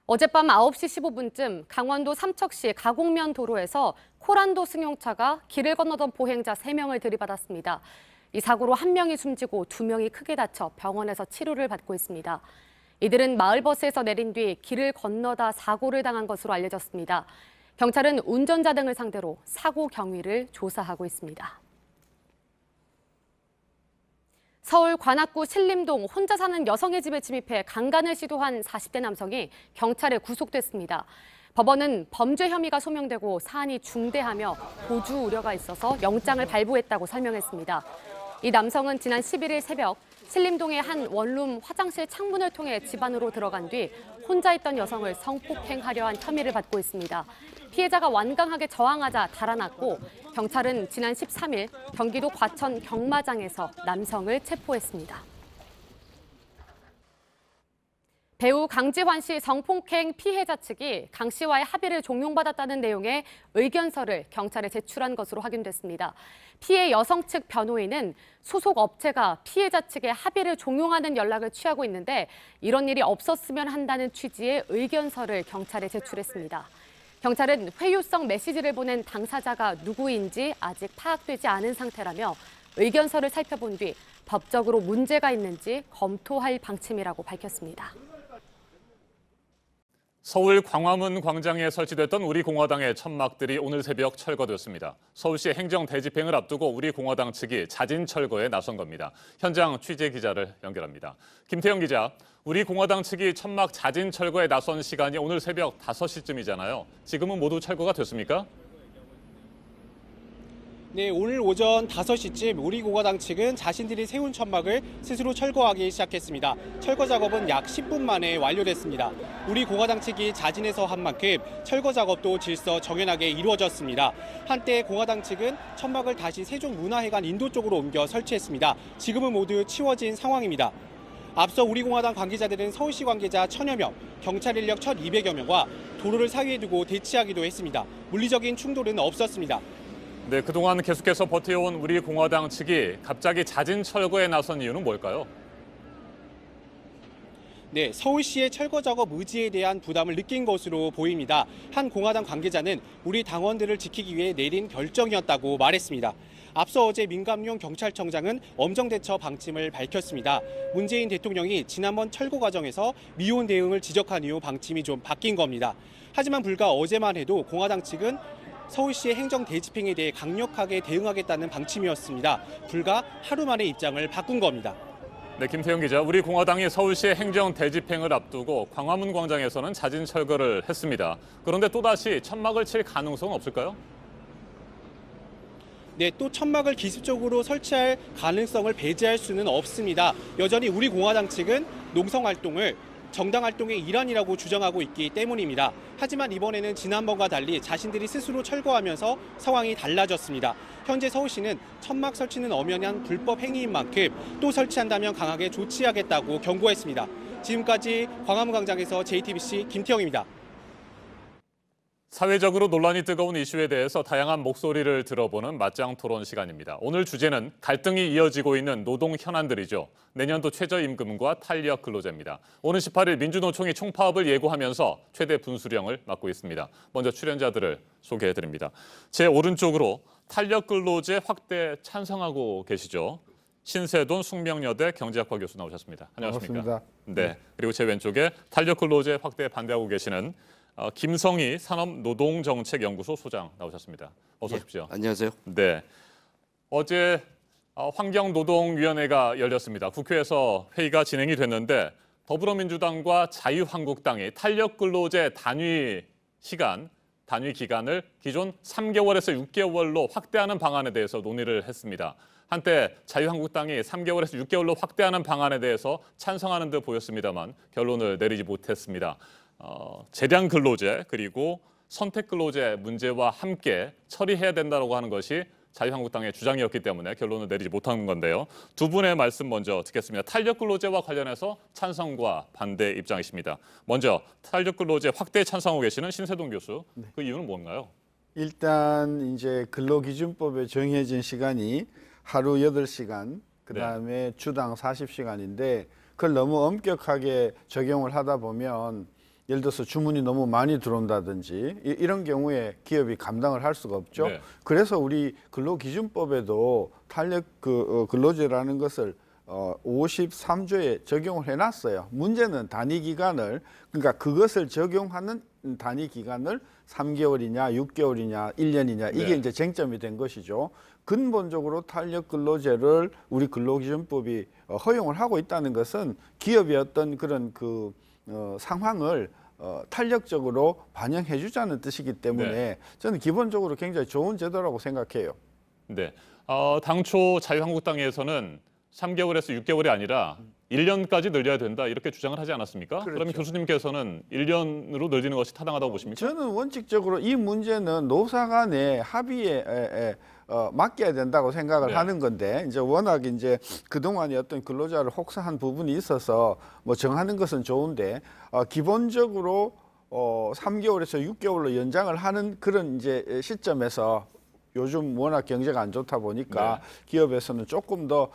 어젯밤 9시 15분쯤 강원도 삼척시 가곡면 도로에서 코란도 승용차가 길을 건너던 보행자 3명을 들이받았습니다. 이 사고로 1명이 숨지고 2명이 크게 다쳐 병원에서 치료를 받고 있습니다. 이들은 마을버스에서 내린 뒤 길을 건너다 사고를 당한 것으로 알려졌습니다. 경찰은 운전자 등을 상대로 사고 경위를 조사하고 있습니다. 서울 관악구 신림동 혼자 사는 여성의 집에 침입해 강간을 시도한 40대 남성이 경찰에 구속됐습니다. 법원은 범죄 혐의가 소명되고 사안이 중대하며 도주 우려가 있어서 영장을 발부했다고 설명했습니다. 이 남성은 지난 11일 새벽 신림동의 한 원룸 화장실 창문을 통해 집 안으로 들어간 뒤 혼자 있던 여성을 성폭행하려 한 혐의를 받고 있습니다. 피해자가 완강하게 저항하자 달아났고 경찰은 지난 13일 경기도 과천 경마장에서 남성을 체포했습니다. 배우 강지환 씨 성폭행 피해자 측이 강 씨와의 합의를 종용받았다는 내용의 의견서를 경찰에 제출한 것으로 확인됐습니다. 피해 여성 측 변호인은 소속 업체가 피해자 측의 합의를 종용하는 연락을 취하고 있는데 이런 일이 없었으면 한다는 취지의 의견서를 경찰에 제출했습니다. 경찰은 회유성 메시지를 보낸 당사자가 누구인지 아직 파악되지 않은 상태라며 의견서를 살펴본 뒤 법적으로 문제가 있는지 검토할 방침이라고 밝혔습니다. 서울 광화문 광장에 설치됐던 우리공화당의 천막들이 오늘 새벽 철거됐습니다. 서울시 행정 대집행을 앞두고 우리공화당 측이 자진 철거에 나선 겁니다. 현장 취재 기자를 연결합니다. 김태영 기자, 우리공화당 측이 천막 자진 철거에 나선 시간이 오늘 새벽 5시쯤이잖아요. 지금은 모두 철거가 됐습니까? 네, 오늘 오전 5시쯤 우리공화당 측은 자신들이 세운 천막을 스스로 철거하기 시작했습니다. 철거 작업은 약 10분 만에 완료됐습니다. 우리공화당 측이 자진해서 한 만큼 철거 작업도 질서 정연하게 이루어졌습니다. 한때 공화당 측은 천막을 다시 세종문화회관 인도 쪽으로 옮겨 설치했습니다. 지금은 모두 치워진 상황입니다. 앞서 우리공화당 관계자들은 서울시 관계자 1000여 명, 경찰 인력 1200여 명과 도로를 사이에 두고 대치하기도 했습니다. 물리적인 충돌은 없었습니다. 네, 그동안 계속해서 버텨온 우리공화당 측이 갑자기 자진 철거에 나선 이유는 뭘까요? 네, 서울시의 철거 작업 의지에 대한 부담을 느낀 것으로 보입니다. 한 공화당 관계자는 우리 당원들을 지키기 위해 내린 결정이었다고 말했습니다. 앞서 어제 민감용 경찰청장은 엄정 대처 방침을 밝혔습니다. 문재인 대통령이 지난번 철거 과정에서 미온 대응을 지적한 이후 방침이 좀 바뀐 겁니다. 하지만 불과 어제만 해도 공화당 측은 서울시의 행정 대집행에 대해 강력하게 대응하겠다는 방침이었습니다. 불과 하루 만에 입장을 바꾼 겁니다. 네, 김태영 기자, 우리공화당이 서울시의 행정 대집행을 앞두고 광화문 광장에서는 자진 철거를 했습니다. 그런데 또다시 천막을 칠 가능성은 없을까요? 네, 또 천막을 기습적으로 설치할 가능성을 배제할 수는 없습니다. 여전히 우리공화당 측은 농성활동을 정당 활동의 일환이라고 주장하고 있기 때문입니다. 하지만 이번에는 지난번과 달리 자신들이 스스로 철거하면서 상황이 달라졌습니다. 현재 서울시는 천막 설치는 엄연한 불법 행위인 만큼 또 설치한다면 강하게 조치하겠다고 경고했습니다. 지금까지 광화문 광장에서 JTBC 김태영입니다. 사회적으로 논란이 뜨거운 이슈에 대해서 다양한 목소리를 들어보는 맞짱 토론 시간입니다. 오늘 주제는 갈등이 이어지고 있는 노동 현안들이죠. 내년도 최저임금과 탄력 근로제입니다. 오는 18일 민주노총이 총파업을 예고하면서 최대 분수령을 맡고 있습니다. 먼저 출연자들을 소개해드립니다. 제 오른쪽으로 탄력 근로제 확대 찬성하고 계시죠. 신세돈 숙명여대 경제학과 교수 나오셨습니다. 안녕하십니까? 반갑습니다. 네. 그리고 제 왼쪽에 탄력 근로제 확대 반대하고 계시는 김성희 산업노동정책연구소 소장 나오셨습니다. 어서 오십시오. 안녕하세요. 네. 어제 환경노동위원회가 열렸습니다. 국회에서 회의가 진행이 됐는데 더불어민주당과 자유한국당이 탄력근로제 단위 기간을 기존 3개월에서 6개월로 확대하는 방안에 대해서 논의를 했습니다. 한때 자유한국당이 3개월에서 6개월로 확대하는 방안에 대해서 찬성하는 듯 보였습니다만 결론을 내리지 못했습니다. 재량 근로제 그리고 선택 근로제 문제와 함께 처리해야 된다고 하는 것이 자유한국당의 주장이었기 때문에 결론을 내리지 못한 건데요. 두 분의 말씀 먼저 듣겠습니다. 탄력근로제와 관련해서 찬성과 반대 입장이십니다. 먼저 탄력근로제 확대 찬성하고 계시는 신세동 교수, 그 이유는 뭔가요? 일단 이제 근로기준법에 정해진 시간이 하루 8시간, 그다음에 주당 40시간인데 그걸 너무 엄격하게 적용을 하다 보면 예를 들어서 주문이 너무 많이 들어온다든지 이런 경우에 기업이 감당을 할 수가 없죠. 네. 그래서 우리 근로기준법에도 탄력 근로제라는 것을 53조에 적용을 해놨어요. 문제는 단위 기간을, 그러니까 그것을 적용하는 단위 기간을 3개월이냐 6개월이냐 1년이냐 이게 이제 쟁점이 된 것이죠. 근본적으로 탄력 근로제를 우리 근로기준법이 허용을 하고 있다는 것은 기업의 어떤 그런 상황을 탄력적으로 반영해 주자는 뜻이기 때문에 저는 기본적으로 굉장히 좋은 제도라고 생각해요. 네, 당초 자유한국당에서는 3개월에서 6개월이 아니라 1년까지 늘려야 된다 이렇게 주장을 하지 않았습니까? 그렇죠. 그러면 교수님께서는 1년으로 늘리는 것이 타당하다고 보십니까? 저는 원칙적으로 이 문제는 노사 간의 합의에 맡겨야 된다고 생각을 하는 건데 이제 워낙 이제 그동안에 어떤 근로자를 혹사한 부분이 있어서 뭐 정하는 것은 좋은데 기본적으로 3개월에서 6개월로 연장을 하는 그런 이제 시점에서 요즘 워낙 경제가 안 좋다 보니까 기업에서는 조금 더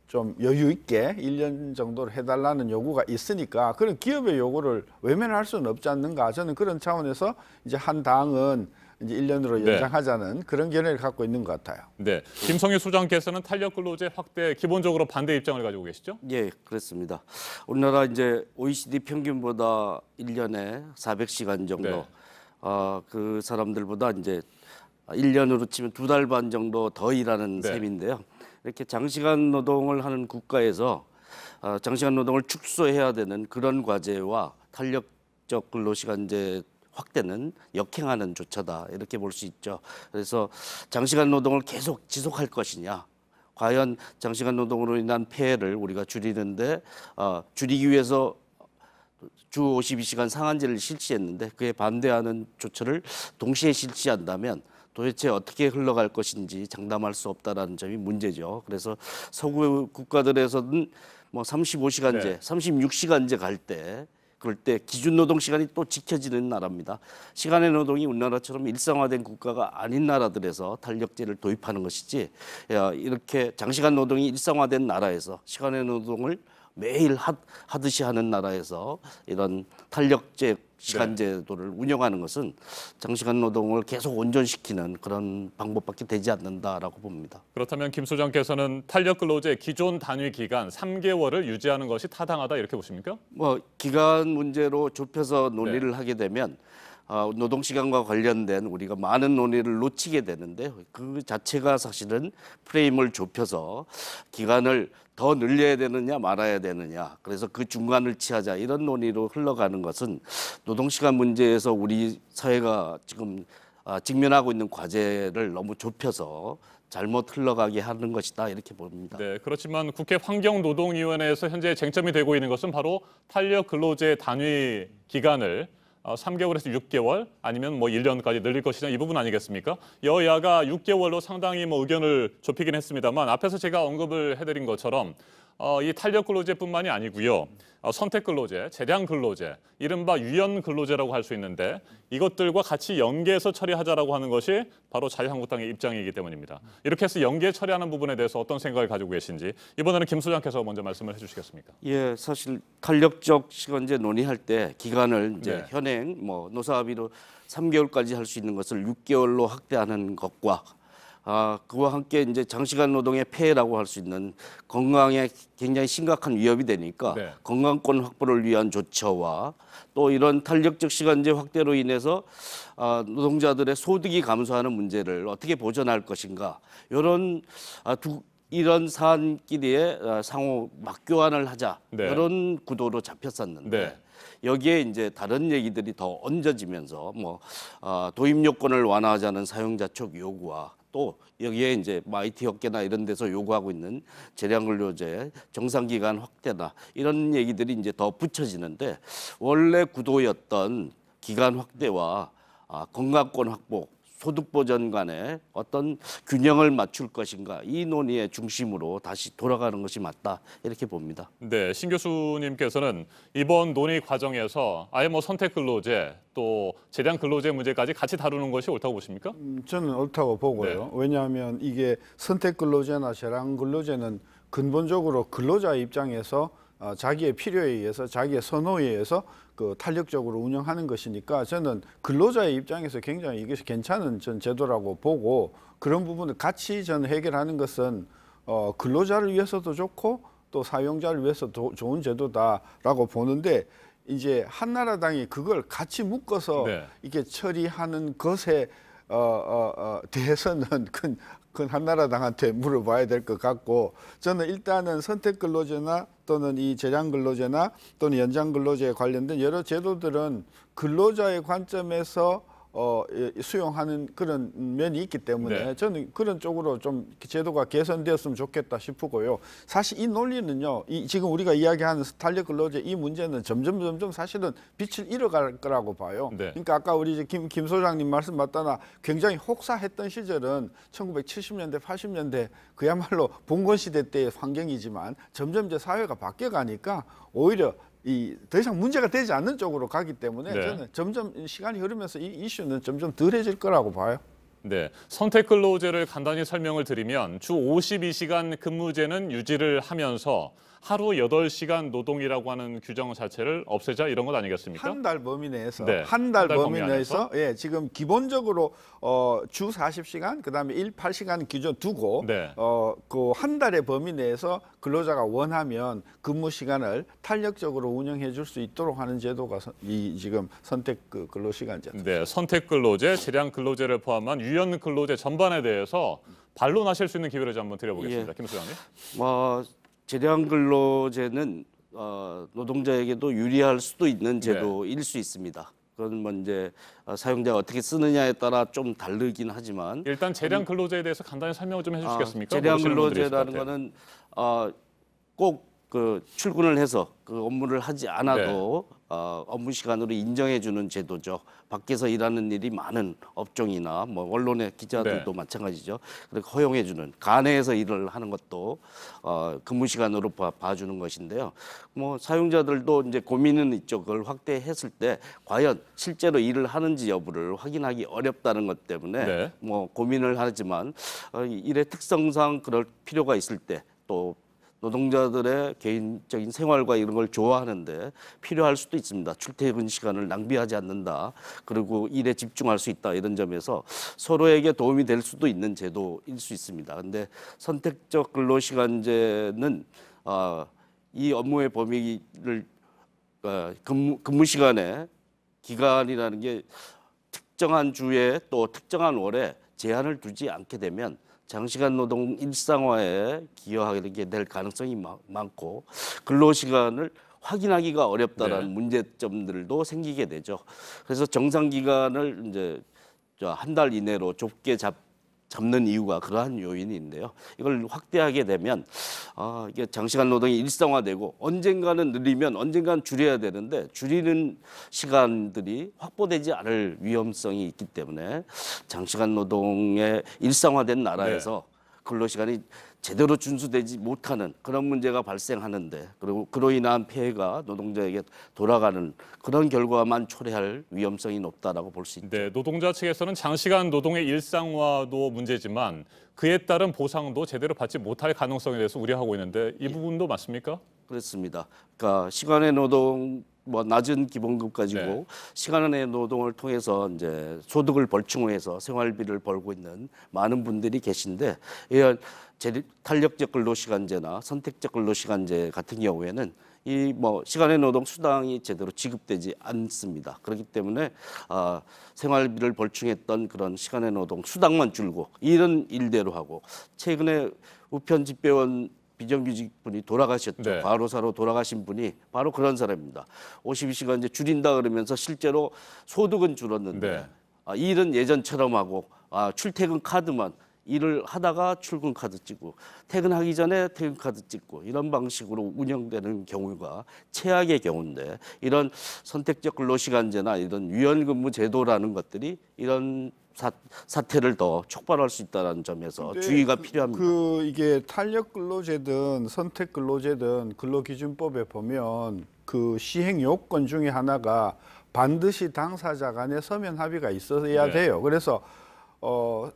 좀 여유 있게 1년 정도를 해달라는 요구가 있으니까 그런 기업의 요구를 외면할 수는 없지 않는가. 저는 그런 차원에서 이제 한 당은 이제 1년으로 연장하자는 그런 견해를 갖고 있는 것 같아요. 네, 김성희 소장께서는 탄력 근로제 확대 기본적으로 반대 입장을 가지고 계시죠? 예, 그렇습니다. 우리나라 이제 OECD 평균보다 1년에 400시간 정도 그 사람들보다 이제 1년으로 치면 2달 반 정도 더 일하는 셈인데요. 이렇게 장시간 노동을 하는 국가에서 장시간 노동을 축소해야 되는 그런 과제와 탄력적 근로시간제 확대는 역행하는 조처다 이렇게 볼 수 있죠. 그래서 장시간 노동을 계속 지속할 것이냐, 과연 장시간 노동으로 인한 폐해를 우리가 줄이는데 줄이기 위해서 주 52시간 상한제를 실시했는데 그에 반대하는 조처를 동시에 실시한다면 도대체 어떻게 흘러갈 것인지 장담할 수 없다라는 점이 문제죠. 그래서 서구 국가들에서는 뭐 35시간제, 36시간제 그럴 때 기준 노동 시간이 또 지켜지는 나라입니다. 시간의 노동이 우리나라처럼 일상화된 국가가 아닌 나라들에서 탄력제를 도입하는 것이지 이렇게 장시간 노동이 일상화된 나라에서 시간의 노동을 매일 하듯이 하는 나라에서 이런 탄력제 시간제도를 운영하는 것은 장시간 노동을 계속 온전시키는 그런 방법밖에 되지 않는다라고 봅니다. 그렇다면 김 소장께서는 탄력 근로제 기존 단위 기간 3개월을 유지하는 것이 타당하다 이렇게 보십니까? 뭐 기간 문제로 좁혀서 논의를 하게 되면 노동시간과 관련된 우리가 많은 논의를 놓치게 되는데요. 그 자체가 사실은 프레임을 좁혀서 기간을 더 늘려야 되느냐 말아야 되느냐, 그래서 그 중간을 취하자 이런 논의로 흘러가는 것은 노동시간 문제에서 우리 사회가 지금 직면하고 있는 과제를 너무 좁혀서 잘못 흘러가게 하는 것이다 이렇게 봅니다. 네, 그렇지만 국회 환경노동위원회에서 현재 쟁점이 되고 있는 것은 바로 탄력 근로제 단위 기간을 3개월에서 6개월 아니면 뭐 1년까지 늘릴 것이냐 이 부분 아니겠습니까? 여야가 6개월로 상당히 뭐 의견을 좁히긴 했습니다만 앞에서 제가 언급을 해드린 것처럼 이 탄력 근로제뿐만이 아니고요. 선택 근로제, 재량 근로제, 이른바 유연 근로제라고 할 수 있는데 이것들과 같이 연계해서 처리하자라고 하는 것이 바로 자유한국당의 입장이기 때문입니다. 이렇게 해서 연계 처리하는 부분에 대해서 어떤 생각을 가지고 계신지 이번에는 김 소장께서 먼저 말씀을 해주시겠습니까? 예, 사실 탄력적 시간제 논의할 때 기간을 이제 현행 뭐 노사합의로 3개월까지 할 수 있는 것을 6개월로 확대하는 것과 그와 함께 이제 장시간 노동의 폐해라고 할 수 있는 건강에 굉장히 심각한 위협이 되니까 건강권 확보를 위한 조처와 또 이런 탄력적 시간제 확대로 인해서 노동자들의 소득이 감소하는 문제를 어떻게 보전할 것인가, 이런 사안끼리의 상호 맞교환을 하자 이런 구도로 잡혔었는데 여기에 이제 다른 얘기들이 더 얹어지면서 뭐 도입 요건을 완화하자는 사용자 쪽 요구와 또 여기에 이제 IT 업계나 이런 데서 요구하고 있는 재량근로제 정상기간 확대다 이런 얘기들이 이제 더 붙여지는데 원래 구도였던 기간 확대와 건강권 확보, 소득 보전 간에 어떤 균형을 맞출 것인가 이 논의의 중심으로 다시 돌아가는 것이 맞다 이렇게 봅니다. 네, 신 교수님께서는 이번 논의 과정에서 아예 뭐 선택 근로제 또 재량 근로제 문제까지 같이 다루는 것이 옳다고 보십니까? 저는 옳다고 보고요. 네. 왜냐하면 이게 선택 근로제나 재량 근로제는 근본적으로 근로자 입장에서 자기의 필요에 의해서 자기의 선호에 의해서 그 탄력적으로 운영하는 것이니까 저는 근로자의 입장에서 굉장히 이것이 괜찮은 전 제도라고 보고 그런 부분을 같이 저는 해결하는 것은 근로자를 위해서도 좋고 또 사용자를 위해서도 좋은 제도다라고 보는데 이제 한나라당이 그걸 같이 묶어서 네. 이렇게 처리하는 것에 대해서는 그건 한나라당한테 물어봐야 될 것 같고 저는 일단은 선택근로제나 또는 이 재량근로제나 또는 연장근로제에 관련된 여러 제도들은 근로자의 관점에서 수용하는 그런 면이 있기 때문에 네. 저는 그런 쪽으로 좀 제도가 개선되었으면 좋겠다 싶고요. 사실 이 논리는요, 지금 우리가 이야기하는 탄력 근로제 이 문제는 점점 사실은 빛을 잃어갈 거라고 봐요. 네. 그러니까 아까 우리 이제 김 소장님 말씀 맞다나 굉장히 혹사했던 시절은 1970년대, 80년대 그야말로 봉건 시대 때의 환경이지만 점점 이제 사회가 바뀌어 가니까 오히려 더 이상 문제가 되지 않는 쪽으로 가기 때문에 네. 저는 점점 시간이 흐르면서 이 이슈는 점점 덜해질 거라고 봐요. 네, 선택 근로제를 간단히 설명을 드리면 주 52시간 근무제는 유지를 하면서 하루 8시간 노동이라고 하는 규정 자체를 없애자 이런 것 아니겠습니까? 한 달 범위 내에서 네, 한 달 범위 안에서. 내에서 지금 기본적으로 주 40시간 그다음에 일 8시간 기준 두고 네. 그 한 달의 범위 내에서 근로자가 원하면 근무 시간을 탄력적으로 운영해 줄 수 있도록 하는 제도가 지금 선택 근로 시간 제도. 네, 선택 근로제, 재량 근로제를 포함한 유연 근로제 전반에 대해서 반론하실 수 있는 기회를 좀 한번 드려보겠습니다. 예. 김 소장님. 재량 근로제는 노동자에게도 유리할 수도 있는 제도일 수 있습니다. 그건 뭐 이제 사용자가 어떻게 쓰느냐에 따라 좀 다르긴 하지만 일단 재량 근로제에 대해서 간단히 설명을 좀 해주시겠습니까? 재량 모르시는 분들이 있을 것 근로제라는 같아요. 거는 꼭 그 출근을 해서 그 업무를 하지 않아도 업무 시간으로 인정해주는 제도죠. 밖에서 일하는 일이 많은 업종이나 뭐 언론의 기자들도 마찬가지죠. 그렇게 허용해주는 가내에서 일을 하는 것도 근무 시간으로 봐주는 것인데요. 뭐 사용자들도 이제 고민은 이쪽을 확대했을 때 과연 실제로 일을 하는지 여부를 확인하기 어렵다는 것 때문에 뭐 고민을 하지만 일의 특성상 그럴 필요가 있을 때 또 노동자들의 개인적인 생활과 이런 걸 좋아하는데 필요할 수도 있습니다. 출퇴근 시간을 낭비하지 않는다. 그리고 일에 집중할 수 있다. 이런 점에서 서로에게 도움이 될 수도 있는 제도일 수 있습니다. 그런데 선택적 근로시간제는 이 업무의 범위를 근무 시간에 기간이라는 게 특정한 주에 또 특정한 월에 제한을 두지 않게 되면 장시간 노동 일상화에 기여하게 될 가능성이 많고 근로시간을 확인하기가 어렵다는 문제점들도 생기게 되죠. 그래서 정상 기간을 이제 한 달 이내로 좁게 잡는 이유가 그러한 요인인데요. 이걸 확대하게 되면 이게 장시간 노동이 일상화되고 언젠가는 늘리면 언젠가는 줄여야 되는데 줄이는 시간들이 확보되지 않을 위험성이 있기 때문에 장시간 노동의 일상화된 나라에서 근로시간이 제대로 준수되지 못하는 그런 문제가 발생하는데 그리고 그로 인한 피해가 노동자에게 돌아가는 그런 결과만 초래할 위험성이 높다라고 볼 수 있죠. 네, 노동자 측에서는 장시간 노동의 일상화도 문제지만 그에 따른 보상도 제대로 받지 못할 가능성에 대해서 우려하고 있는데 이 부분도 맞습니까? 그렇습니다. 그러니까 시간의 노동 뭐 낮은 기본급 가지고 시간의 노동을 통해서 이제 소득을 벌충해서 생활비를 벌고 있는 많은 분들이 계신데 이런 탄력적 근로시간제나 선택적 근로시간제 같은 경우에는 이 뭐 시간의 노동 수당이 제대로 지급되지 않습니다. 그렇기 때문에 생활비를 벌충했던 그런 시간의 노동 수당만 줄고 이런 일대로 하고 최근에 우편 집배원 비정규직 분이 돌아가셨죠. 과로사로 돌아가신 분이 바로 그런 사람입니다. 52시간 이제 줄인다 그러면서 실제로 소득은 줄었는데 일은 예전처럼 하고 출퇴근 카드만 일을 하다가 출근 카드 찍고 퇴근하기 전에 퇴근 카드 찍고 이런 방식으로 운영되는 경우가 최악의 경우인데 이런 선택적 근로시간제나 이런 유연근무 제도라는 것들이 이런 사태를 더 촉발할 수 있다는 점에서 주의가 필요합니다. 이게 탄력 근로제든 선택 근로제든 근로기준법에 보면 그 시행 요건 중에 하나가 반드시 당사자 간의 서면 합의가 있어야 돼요. 그래서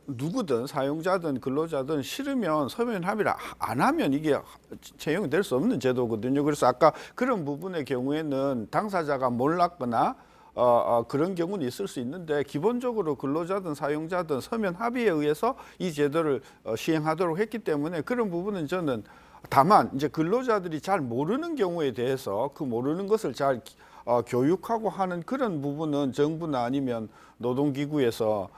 누구든 사용자든 근로자든 싫으면 서면 합의를 안 하면 이게 채용이 될 수 없는 제도거든요. 그래서 아까 그런 부분의 경우에는 당사자가 몰랐거나 그런 경우는 있을 수 있는데 기본적으로 근로자든 사용자든 서면 합의에 의해서 이 제도를 시행하도록 했기 때문에 그런 부분은 저는 다만 이제 근로자들이 잘 모르는 경우에 대해서 그 모르는 것을 잘 교육하고 하는 그런 부분은 정부나 아니면 노동기구에서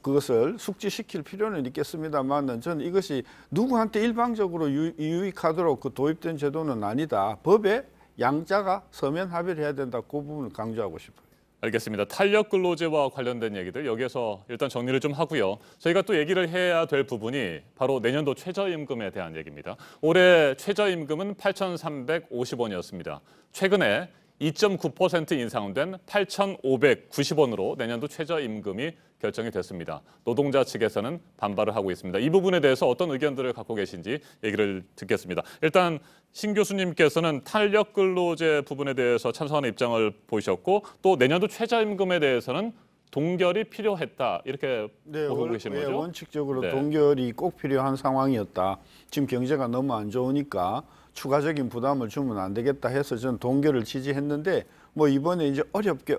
그것을 숙지시킬 필요는 있겠습니다만 저는 이것이 누구한테 일방적으로 유익하도록 그 도입된 제도는 아니다. 법에 양자가 서면 합의를 해야 된다. 그 부분을 강조하고 싶어요. 알겠습니다. 탄력 근로제와 관련된 얘기들 여기에서 일단 정리를 좀 하고요. 저희가 또 얘기를 해야 될 부분이 바로 내년도 최저임금에 대한 얘기입니다. 올해 최저임금은 8,350원이었습니다. 최근에 2.9% 인상된 8,590원으로 내년도 최저임금이 결정이 됐습니다. 노동자 측에서는 반발을 하고 있습니다. 이 부분에 대해서 어떤 의견들을 갖고 계신지 얘기를 듣겠습니다. 일단 신 교수님께서는 탄력 근로제 부분에 대해서 찬성하는 입장을 보이셨고 또 내년도 최저임금에 대해서는 동결이 필요했다 이렇게 보고 계시는 거죠? 원칙적으로 동결이 꼭 필요한 상황이었다. 지금 경제가 너무 안 좋으니까 추가적인 부담을 주면 안 되겠다 해서 저는 동결을 지지했는데 뭐 이번에 이제 어렵게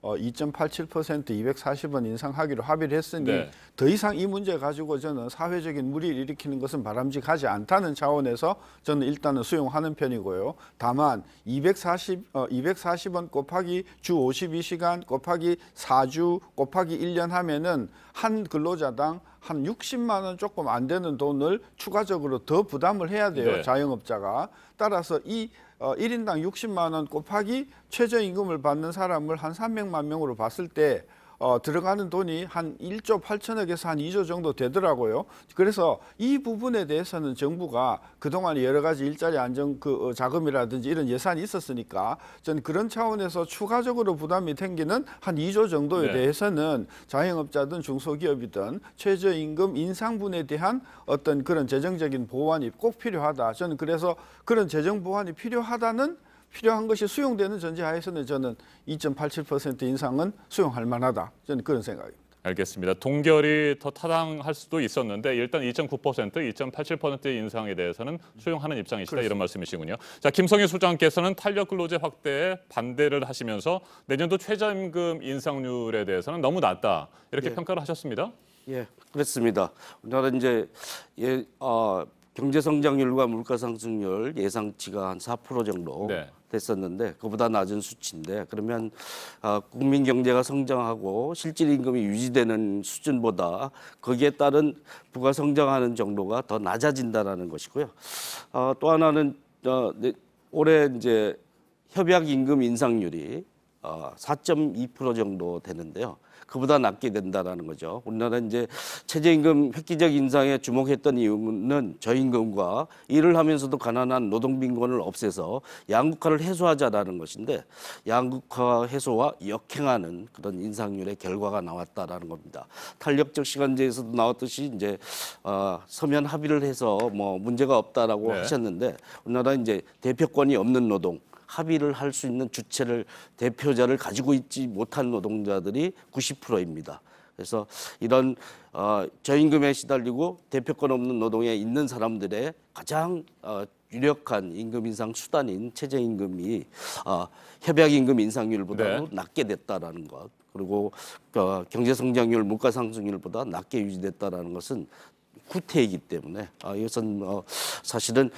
2.87% 240원 인상하기로 합의를 했으니 더 이상 이 문제 가지고 저는 사회적인 물의를 일으키는 것은 바람직하지 않다는 차원에서 저는 일단은 수용하는 편이고요. 다만 240원 곱하기 주 52시간 곱하기 4주 곱하기 1년 하면은 한 근로자당 한 60만 원 조금 안 되는 돈을 추가적으로 더 부담을 해야 돼요. 자영업자가. 따라서 이 1인당 60만 원 곱하기 최저임금을 받는 사람을 한 300만 명으로 봤을 때 들어가는 돈이 한 1조 8천억에서 한 2조 정도 되더라고요. 그래서 이 부분에 대해서는 정부가 그동안 여러 가지 일자리 안정 자금이라든지 이런 예산이 있었으니까 저는 그런 차원에서 추가적으로 부담이 생기는 한 2조 정도에 대해서는 자영업자든 중소기업이든 최저임금 인상분에 대한 어떤 그런 재정적인 보완이 꼭 필요하다. 저는 그래서 그런 재정 보완이 필요한 것이 수용되는 전제하에서는 저는 2.87% 인상은 수용할 만하다. 저는 그런 생각입니다. 알겠습니다. 동결이 더 타당할 수도 있었는데 일단 2.9%, 2.87% 인상에 대해서는 수용하는 입장이시다. 그렇습니다. 이런 말씀이시군요. 자, 김성희 소장께서는 탄력 근로제 확대에 반대를 하시면서 내년도 최저임금 인상률에 대해서는 너무 낮다. 이렇게 평가를 하셨습니다. 예, 그렇습니다. 우리나라 이제 경제 성장률과 물가 상승률 예상치가 한 4% 정도 됐었는데 그보다 낮은 수치인데 그러면 국민 경제가 성장하고 실질 임금이 유지되는 수준보다 거기에 따른 부가 성장하는 정도가 더 낮아진다라는 것이고요. 또 하나는 올해 이제 협약 임금 인상률이 4.2% 정도 되는데요. 그보다 낮게 된다라는 거죠. 우리나라 이제 최저임금 획기적 인상에 주목했던 이유는 저임금과 일을 하면서도 가난한 노동 빈곤을 없애서 양극화를 해소하자라는 것인데 양극화 해소와 역행하는 그런 인상률의 결과가 나왔다라는 겁니다. 탄력적 시간제에서도 나왔듯이 이제 서면 합의를 해서 뭐 문제가 없다라고 하셨는데 우리나라 이제 대표권이 없는 노동. 합의를 할 수 있는 주체를 대표자를 가지고 있지 못한 노동자들이 90%입니다. 그래서 이런 저임금에 시달리고 대표권 없는 노동에 있는 사람들의 가장 유력한 임금 인상 수단인 최저임금이 협약임금 인상률보다도 낮게 됐다라는 것, 그리고 경제 성장률, 물가 상승률보다 낮게 유지됐다라는 것은 후퇴이기 때문에 이것은 사실은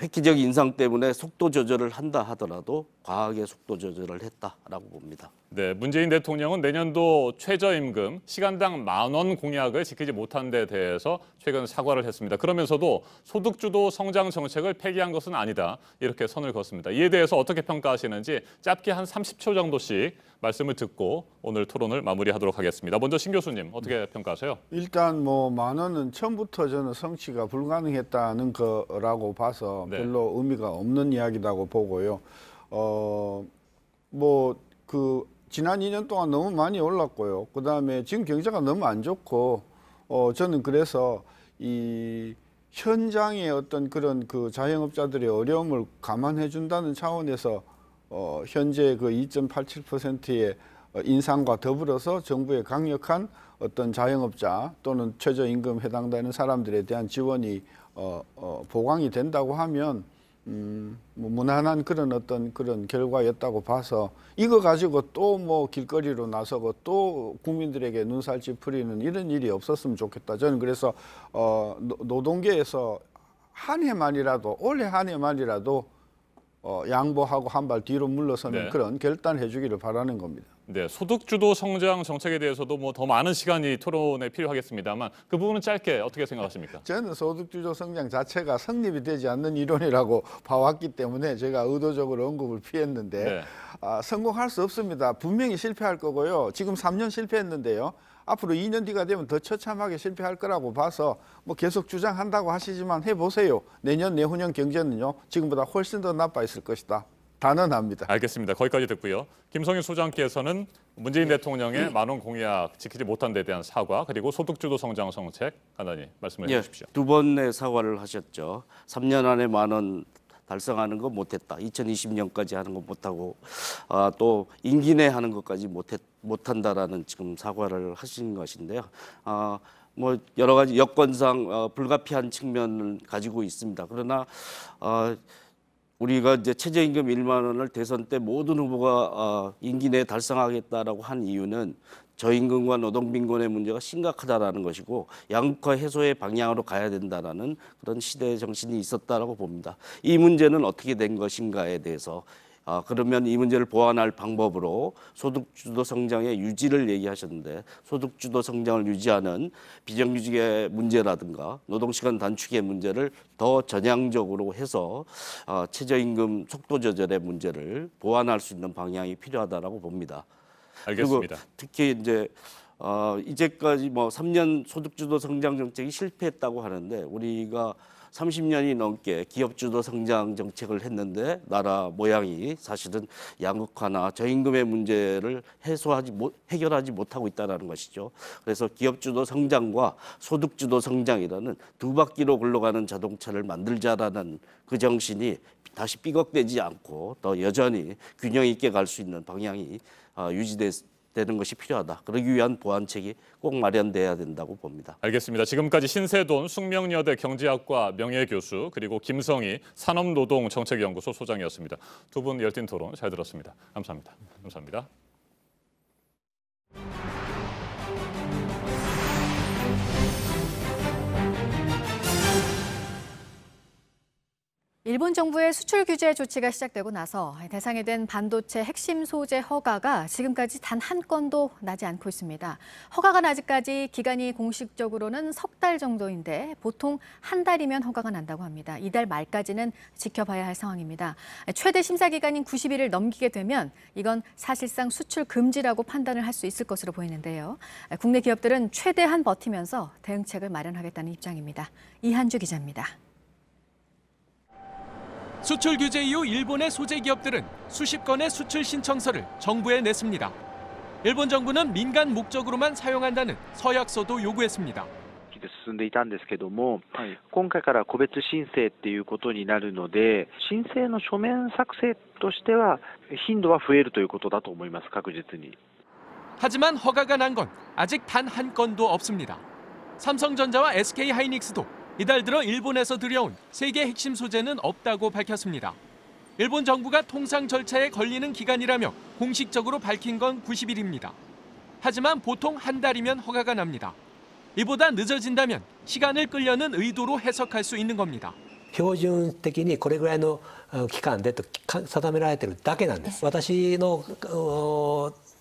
획기적 인상 때문에 속도 조절을 한다 하더라도 과하게 속도 조절을 했다라고 봅니다. 네, 문재인 대통령은 내년도 최저임금 시간당 10,000원 공약을 지키지 못한 데 대해서 최근 사과를 했습니다. 그러면서도 소득주도 성장 정책을 폐기한 것은 아니다. 이렇게 선을 그었습니다. 이에 대해서 어떻게 평가하시는지 짧게 한 30초 정도씩 말씀을 듣고 오늘 토론을 마무리하도록 하겠습니다. 먼저 신 교수님 어떻게 평가하세요? 일단 뭐 10,000원은 처음부터 저는 성취가 불가능했다는 거라고 봐서 별로 의미가 없는 이야기라고 보고요. 지난 2년 동안 너무 많이 올랐고요. 그다음에 지금 경제가 너무 안 좋고 저는 그래서 이 현장의 어떤 그런 그 자영업자들의 어려움을 감안해 준다는 차원에서 현재 그 2.87%의 인상과 더불어서 정부의 강력한 어떤 자영업자 또는 최저임금 해당되는 사람들에 대한 지원이 보강이 된다고 하면 뭐 무난한 그런 어떤 그런 결과였다고 봐서 이거 가지고 또 뭐 길거리로 나서고 또 국민들에게 눈살 찌푸리는 이런 일이 없었으면 좋겠다. 저는 그래서 노동계에서 한 해만이라도 올해 한 해만이라도 양보하고 한 발 뒤로 물러서는 네. 그런 결단해 주기를 바라는 겁니다. 네, 소득주도 성장 정책에 대해서도 뭐 더 많은 시간이 토론에 필요하겠습니다만 그 부분은 짧게 어떻게 생각하십니까? 저는 소득주도 성장 자체가 성립이 되지 않는 이론이라고 봐왔기 때문에 제가 의도적으로 언급을 피했는데 네. 성공할 수 없습니다. 분명히 실패할 거고요. 지금 3년 실패했는데요. 앞으로 2년 뒤가 되면 더 처참하게 실패할 거라고 봐서 뭐 계속 주장한다고 하시지만 해보세요. 내년, 내후년 경제는요. 지금보다 훨씬 더 나빠 있을 것이다. 단언합니다. 알겠습니다. 거기까지 듣고요. 김성인 소장께서는 문재인 대통령의 만원 공약 지키지 못한 데 대한 사과 그리고 소득주도 성장 정책 간단히 말씀해 주십시오. 두 번의 사과를 하셨죠. 3년 안에 10,000원 달성하는 거 못했다. 2020년까지 하는 거 못하고 또 임기 내 하는 것까지 못한다라는 지금 사과를 하신 것인데요. 뭐 여러 가지 여건상 불가피한 측면을 가지고 있습니다. 그러나 우리가 이제 최저임금 1만 원을 대선 때 모든 후보가 임기 내에 달성하겠다라고 한 이유는 저임금과 노동빈곤의 문제가 심각하다라는 것이고 양극화 해소의 방향으로 가야 된다라는 그런 시대 정신이 있었다라고 봅니다. 이 문제는 어떻게 된 것인가에 대해서 그러면 이 문제를 보완할 방법으로 소득주도 성장의 유지를 얘기하셨는데 소득주도 성장을 유지하는 비정규직의 문제라든가 노동시간 단축의 문제를 더 전향적으로 해서 최저임금 속도 조절의 문제를 보완할 수 있는 방향이 필요하다라고 봅니다. 알겠습니다. 그리고 특히 이제 이제까지 뭐 3년 소득주도 성장 정책이 실패했다고 하는데 우리가 30년이 넘게 기업주도 성장 정책을 했는데 나라 모양이 사실은 양극화나 저임금의 문제를 해결하지 못하고 있다는 것이죠. 그래서 기업주도 성장과 소득주도 성장이라는 두 바퀴로 굴러가는 자동차를 만들자라는 그 정신이 다시 삐걱대지 않고 더 여전히 균형 있게 갈 수 있는 방향이 유지되는 것이 필요하다. 그러기 위한 보완책이 꼭 마련돼야 된다고 봅니다. 알겠습니다. 지금까지 신세돈 숙명여대 경제학과 명예교수 그리고 김성희 산업노동정책연구소 소장이었습니다. 두 분 열띤 토론 잘 들었습니다. 감사합니다. 감사합니다. 일본 정부의 수출 규제 조치가 시작되고 나서 대상이 된 반도체 핵심 소재 허가가 지금까지 단 한 건도 나지 않고 있습니다. 허가가 나기까지 기간이 공식적으로는 석 달 정도인데 보통 한 달이면 허가가 난다고 합니다. 이달 말까지는 지켜봐야 할 상황입니다. 최대 심사 기간인 90일을 넘기게 되면 이건 사실상 수출 금지라고 판단을 할 수 있을 것으로 보이는데요. 국내 기업들은 최대한 버티면서 대응책을 마련하겠다는 입장입니다. 이한주 기자입니다. 수출 규제 이후 일본의 소재 기업들은 수십 건의 수출 신청서를 정부에 냈습니다. 일본 정부는 민간 목적으로만 사용한다는 서약서도 요구했습니다. 進んでいたんですけども、今回から個別申請っていうことになるので、申請の書面作成としては頻度は増えるということだと思います、確実に。 하지만 허가가 난 건 아직 단 한 건도 없습니다. 삼성전자와 SK하이닉스도 이달 들어 일본에서 들여온 세계 핵심 소재는 없다고 밝혔습니다. 일본 정부가 통상 절차에 걸리는 기간이라며 공식적으로 밝힌 건 90일입니다. 하지만 보통 한 달이면 허가가 납니다. 이보다 늦어진다면 시간을 끌려는 의도로 해석할 수 있는 겁니다. 標準的にこれぐらいの期間でと定められているだけなんです。私の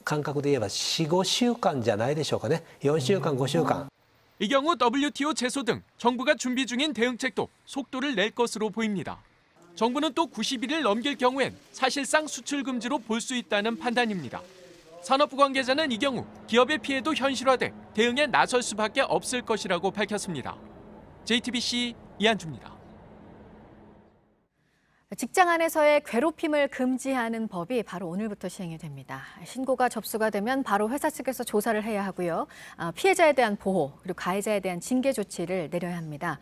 感覚で言えば4、5週間じゃないでしょうかね。4週間、5週間。 이 경우 WTO 제소 등 정부가 준비 중인 대응책도 속도를 낼 것으로 보입니다. 정부는 또 90일을 넘길 경우엔 사실상 수출 금지로 볼 수 있다는 판단입니다. 산업부 관계자는 이 경우 기업의 피해도 현실화돼 대응에 나설 수밖에 없을 것이라고 밝혔습니다. JTBC 이한주입니다. 직장 안에서의 괴롭힘을 금지하는 법이 바로 오늘부터 시행이 됩니다. 신고가 접수가 되면 바로 회사 측에서 조사를 해야 하고요. 피해자에 대한 보호, 그리고 가해자에 대한 징계 조치를 내려야 합니다.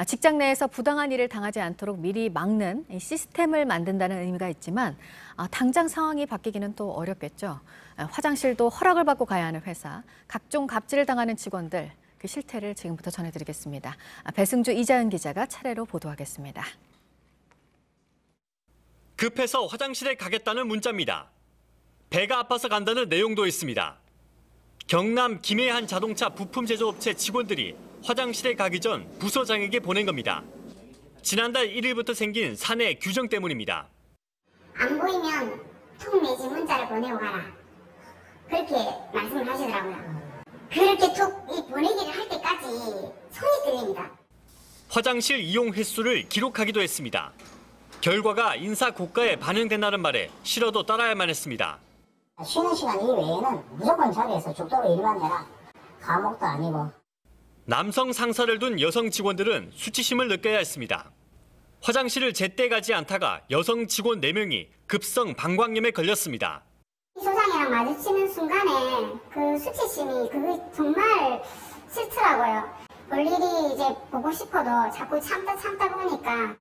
직장 내에서 부당한 일을 당하지 않도록 미리 막는 시스템을 만든다는 의미가 있지만 당장 상황이 바뀌기는 또 어렵겠죠. 화장실도 허락을 받고 가야 하는 회사, 각종 갑질을 당하는 직원들, 그 실태를 지금부터 전해드리겠습니다. 배승주, 이자연 기자가 차례로 보도하겠습니다. 급해서 화장실에 가겠다는 문자입니다. 배가 아파서 간다는 내용도 있습니다. 경남 김해의 한 자동차 부품 제조업체 직원들이 화장실에 가기 전 부서장에게 보낸 겁니다. 지난달 1일부터 생긴 사내 규정 때문입니다. 안 보이면 톡 내지 문자를 보내고 가라. 그렇게 말씀을 하시더라고요. 그렇게 톡 보내기를 할 때까지 손이 떨립니다. 화장실 이용 횟수를 기록하기도 했습니다. 결과가 인사 고가에 반영된다는 말에 싫어도 따라야만 했습니다. 쉬는 시간 이외에는 무조건 자리에서 죽도록 일만 해라. 감옥도 아니고. 남성 상사를 둔 여성 직원들은 수치심을 느껴야 했습니다. 화장실을 제때 가지 않다가 여성 직원 4명이 급성 방광염에 걸렸습니다. 소장이랑 마주치는 순간에 그 수치심이 그게 정말 싫더라고요. 볼 일이 이제 보고 싶어도 자꾸 참다 보니까.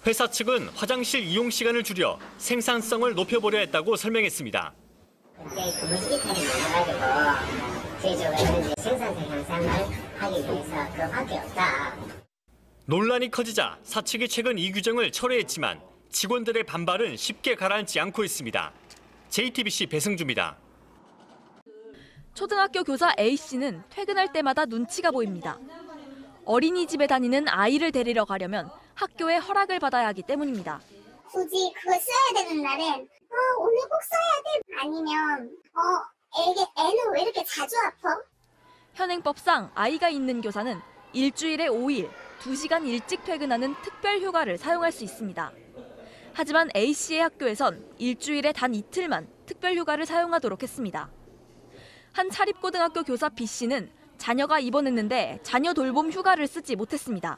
회사 측은 화장실 이용 시간을 줄여 생산성을 높여보려 했다고 설명했습니다. 근무시기탈이 많아가지고 저희적으로 생산성 향상을 하기 위해서 그밖에 없다. 논란이 커지자 사측이 최근 이 규정을 철회했지만 직원들의 반발은 쉽게 가라앉지 않고 있습니다. JTBC 배승주입니다. 초등학교 교사 A씨는 퇴근할 때마다 눈치가 보입니다. 어린이집에 다니는 아이를 데리러 가려면 학교에 허락을 받아야 하기 때문입니다. 굳이 그거 써야 되는 날엔 오늘 꼭 써야 돼. 아니면 애는 왜 이렇게 자주 아파? 현행법상 아이가 있는 교사는 일주일에 5일, 2시간 일찍 퇴근하는 특별 휴가를 사용할 수 있습니다. 하지만 A씨의 학교에선 일주일에 단 이틀만 특별 휴가를 사용하도록 했습니다. 한 사립고등학교 교사 B씨는 자녀가 입원했는데 자녀 돌봄 휴가를 쓰지 못했습니다.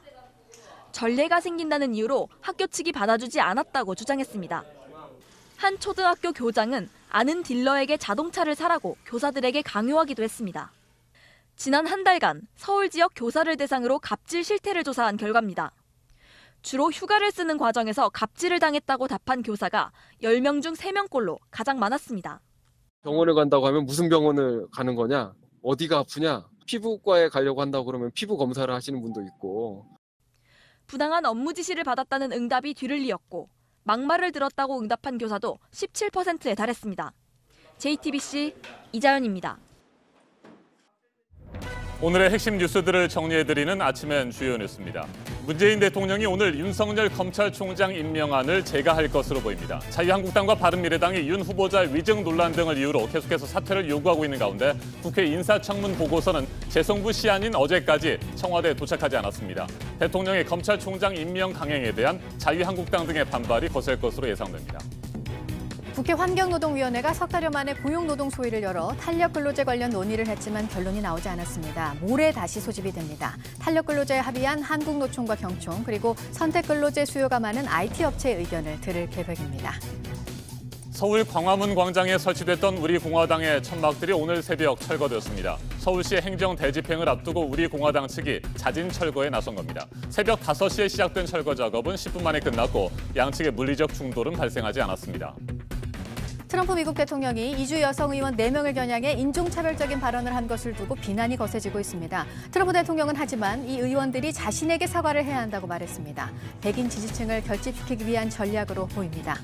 전례가 생긴다는 이유로 학교 측이 받아주지 않았다고 주장했습니다. 한 초등학교 교장은 아는 딜러에게 자동차를 사라고 교사들에게 강요하기도 했습니다. 지난 한 달간 서울 지역 교사를 대상으로 갑질 실태를 조사한 결과입니다. 주로 휴가를 쓰는 과정에서 갑질을 당했다고 답한 교사가 10명 중 3명꼴로 가장 많았습니다. 병원을 간다고 하면 무슨 병원을 가는 거냐? 어디가 아프냐? 피부과에 가려고 한다고 그러면 피부 검사를 하시는 분도 있고. 부당한 업무 지시를 받았다는 응답이 뒤를 이었고 막말을 들었다고 응답한 교사도 17%에 달했습니다. JTBC 이자연입니다. 오늘의 핵심 뉴스들을 정리해드리는 아침엔 주요 뉴스입니다. 문재인 대통령이 오늘 윤석열 검찰총장 임명안을 제거할 것으로 보입니다. 자유한국당과 바른미래당이 윤 후보자의 위증 논란 등을 이유로 계속해서 사퇴를 요구하고 있는 가운데 국회 인사청문 보고서는 재송부 시한인 어제까지 청와대에 도착하지 않았습니다. 대통령의 검찰총장 임명 강행에 대한 자유한국당 등의 반발이 거셀 것으로 예상됩니다. 국회 환경노동위원회가 석 달여 만에 고용노동 소위를 열어 탄력근로제 관련 논의를 했지만 결론이 나오지 않았습니다. 모레 다시 소집이 됩니다. 탄력근로제에 합의한 한국노총과 경총 그리고 선택근로제 수요가 많은 IT 업체의 의견을 들을 계획입니다. 서울 광화문 광장에 설치됐던 우리공화당의 천막들이 오늘 새벽 철거되었습니다. 서울시 행정 대집행을 앞두고 우리공화당 측이 자진 철거에 나선 겁니다. 새벽 5시에 시작된 철거 작업은 10분 만에 끝났고 양측의 물리적 충돌은 발생하지 않았습니다. 트럼프 미국 대통령이 이주 여성 의원 4명을 겨냥해 인종차별적인 발언을 한 것을 두고 비난이 거세지고 있습니다. 트럼프 대통령은 하지만 이 의원들이 자신에게 사과를 해야 한다고 말했습니다. 백인 지지층을 결집시키기 위한 전략으로 보입니다.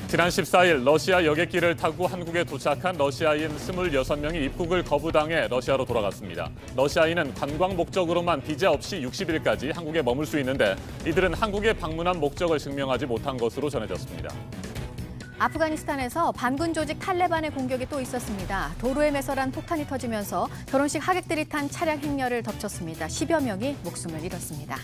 지난 14일 러시아 여객기를 타고 한국에 도착한 러시아인 26명이 입국을 거부당해 러시아로 돌아갔습니다. 러시아인은 관광 목적으로만 비자 없이 60일까지 한국에 머물 수 있는데 이들은 한국에 방문한 목적을 증명하지 못한 것으로 전해졌습니다. 아프가니스탄에서 반군 조직 탈레반의 공격이 또 있었습니다. 도로에 매설한 폭탄이 터지면서 결혼식 하객들이 탄 차량 행렬을 덮쳤습니다. 10여 명이 목숨을 잃었습니다.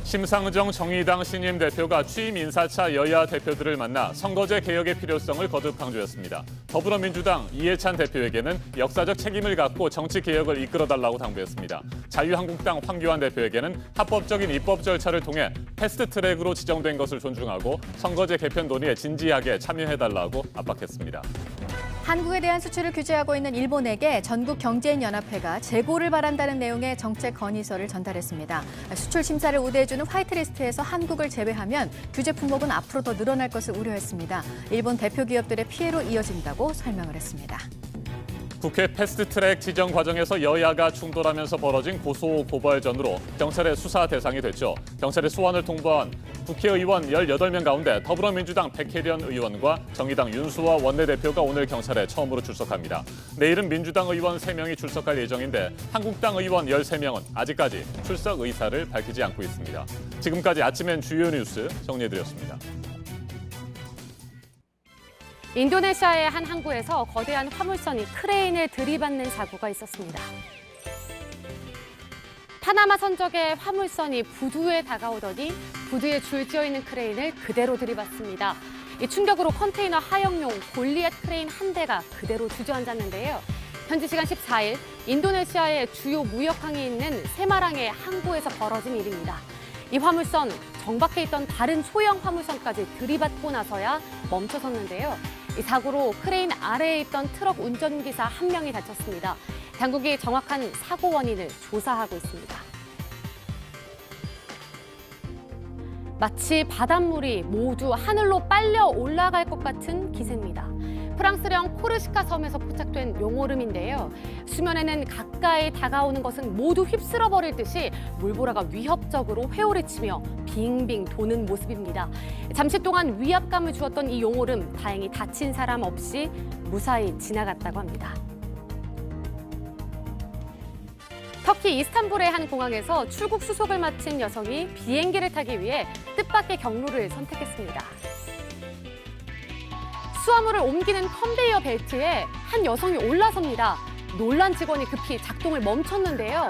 심상정 정의당 신임 대표가 취임 인사차 여야 대표들을 만나 선거제 개혁의 필요성을 거듭 강조했습니다. 더불어민주당 이해찬 대표에게는 역사적 책임을 갖고 정치 개혁을 이끌어달라고 당부했습니다. 자유한국당 황교안 대표에게는 합법적인 입법 절차를 통해 패스트트랙으로 지정된 것을 존중하고 선거제 개편 논의에 진지하게 참여해달라고 압박했습니다. 한국에 대한 수출을 규제하고 있는 일본에게 전국경제인연합회가 재고를 바란다는 내용의 정책 건의서를 전달했습니다. 수출 심사를 우대해주는 화이트리스트에서 한국을 제외하면 규제 품목은 앞으로 더 늘어날 것을 우려했습니다. 일본 대표 기업들의 피해로 이어진다고 설명을 했습니다. 국회 패스트트랙 지정 과정에서 여야가 충돌하면서 벌어진 고소고발전으로 경찰의 수사 대상이 됐죠. 경찰의 소환을 통보한 국회의원 18명 가운데 더불어민주당 백혜련 의원과 정의당 윤수와 원내대표가 오늘 경찰에 처음으로 출석합니다. 내일은 민주당 의원 3명이 출석할 예정인데 한국당 의원 13명은 아직까지 출석 의사를 밝히지 않고 있습니다. 지금까지 아침엔 주요 뉴스 정리해드렸습니다. 인도네시아의 한 항구에서 거대한 화물선이 크레인에 들이받는 사고가 있었습니다. 파나마 선적의 화물선이 부두에 다가오더니 부두에 줄지어 있는 크레인을 그대로 들이받습니다. 이 충격으로 컨테이너 하역용 골리앗 크레인 한 대가 그대로 주저앉았는데요. 현지 시간 14일 인도네시아의 주요 무역항이 있는 세마랑의 항구에서 벌어진 일입니다. 이 화물선 정박해 있던 다른 소형 화물선까지 들이받고 나서야 멈춰섰는데요. 이 사고로 크레인 아래에 있던 트럭 운전기사 1명이 다쳤습니다. 당국이 정확한 사고 원인을 조사하고 있습니다. 마치 바닷물이 모두 하늘로 빨려 올라갈 것 같은 기세입니다. 프랑스령 코르시카 섬에서 포착된 용오름인데요. 수면에는 가까이 다가오는 것은 모두 휩쓸어버릴 듯이 물보라가 위협적으로 회오리치며 빙빙 도는 모습입니다. 잠시 동안 위압감을 주었던 이 용오름, 다행히 다친 사람 없이 무사히 지나갔다고 합니다. 터키 이스탄불의 한 공항에서 출국 수속을 마친 여성이 비행기를 타기 위해 뜻밖의 경로를 선택했습니다. 수화물을 옮기는 컨베이어 벨트에 한 여성이 올라섭니다. 놀란 직원이 급히 작동을 멈췄는데요.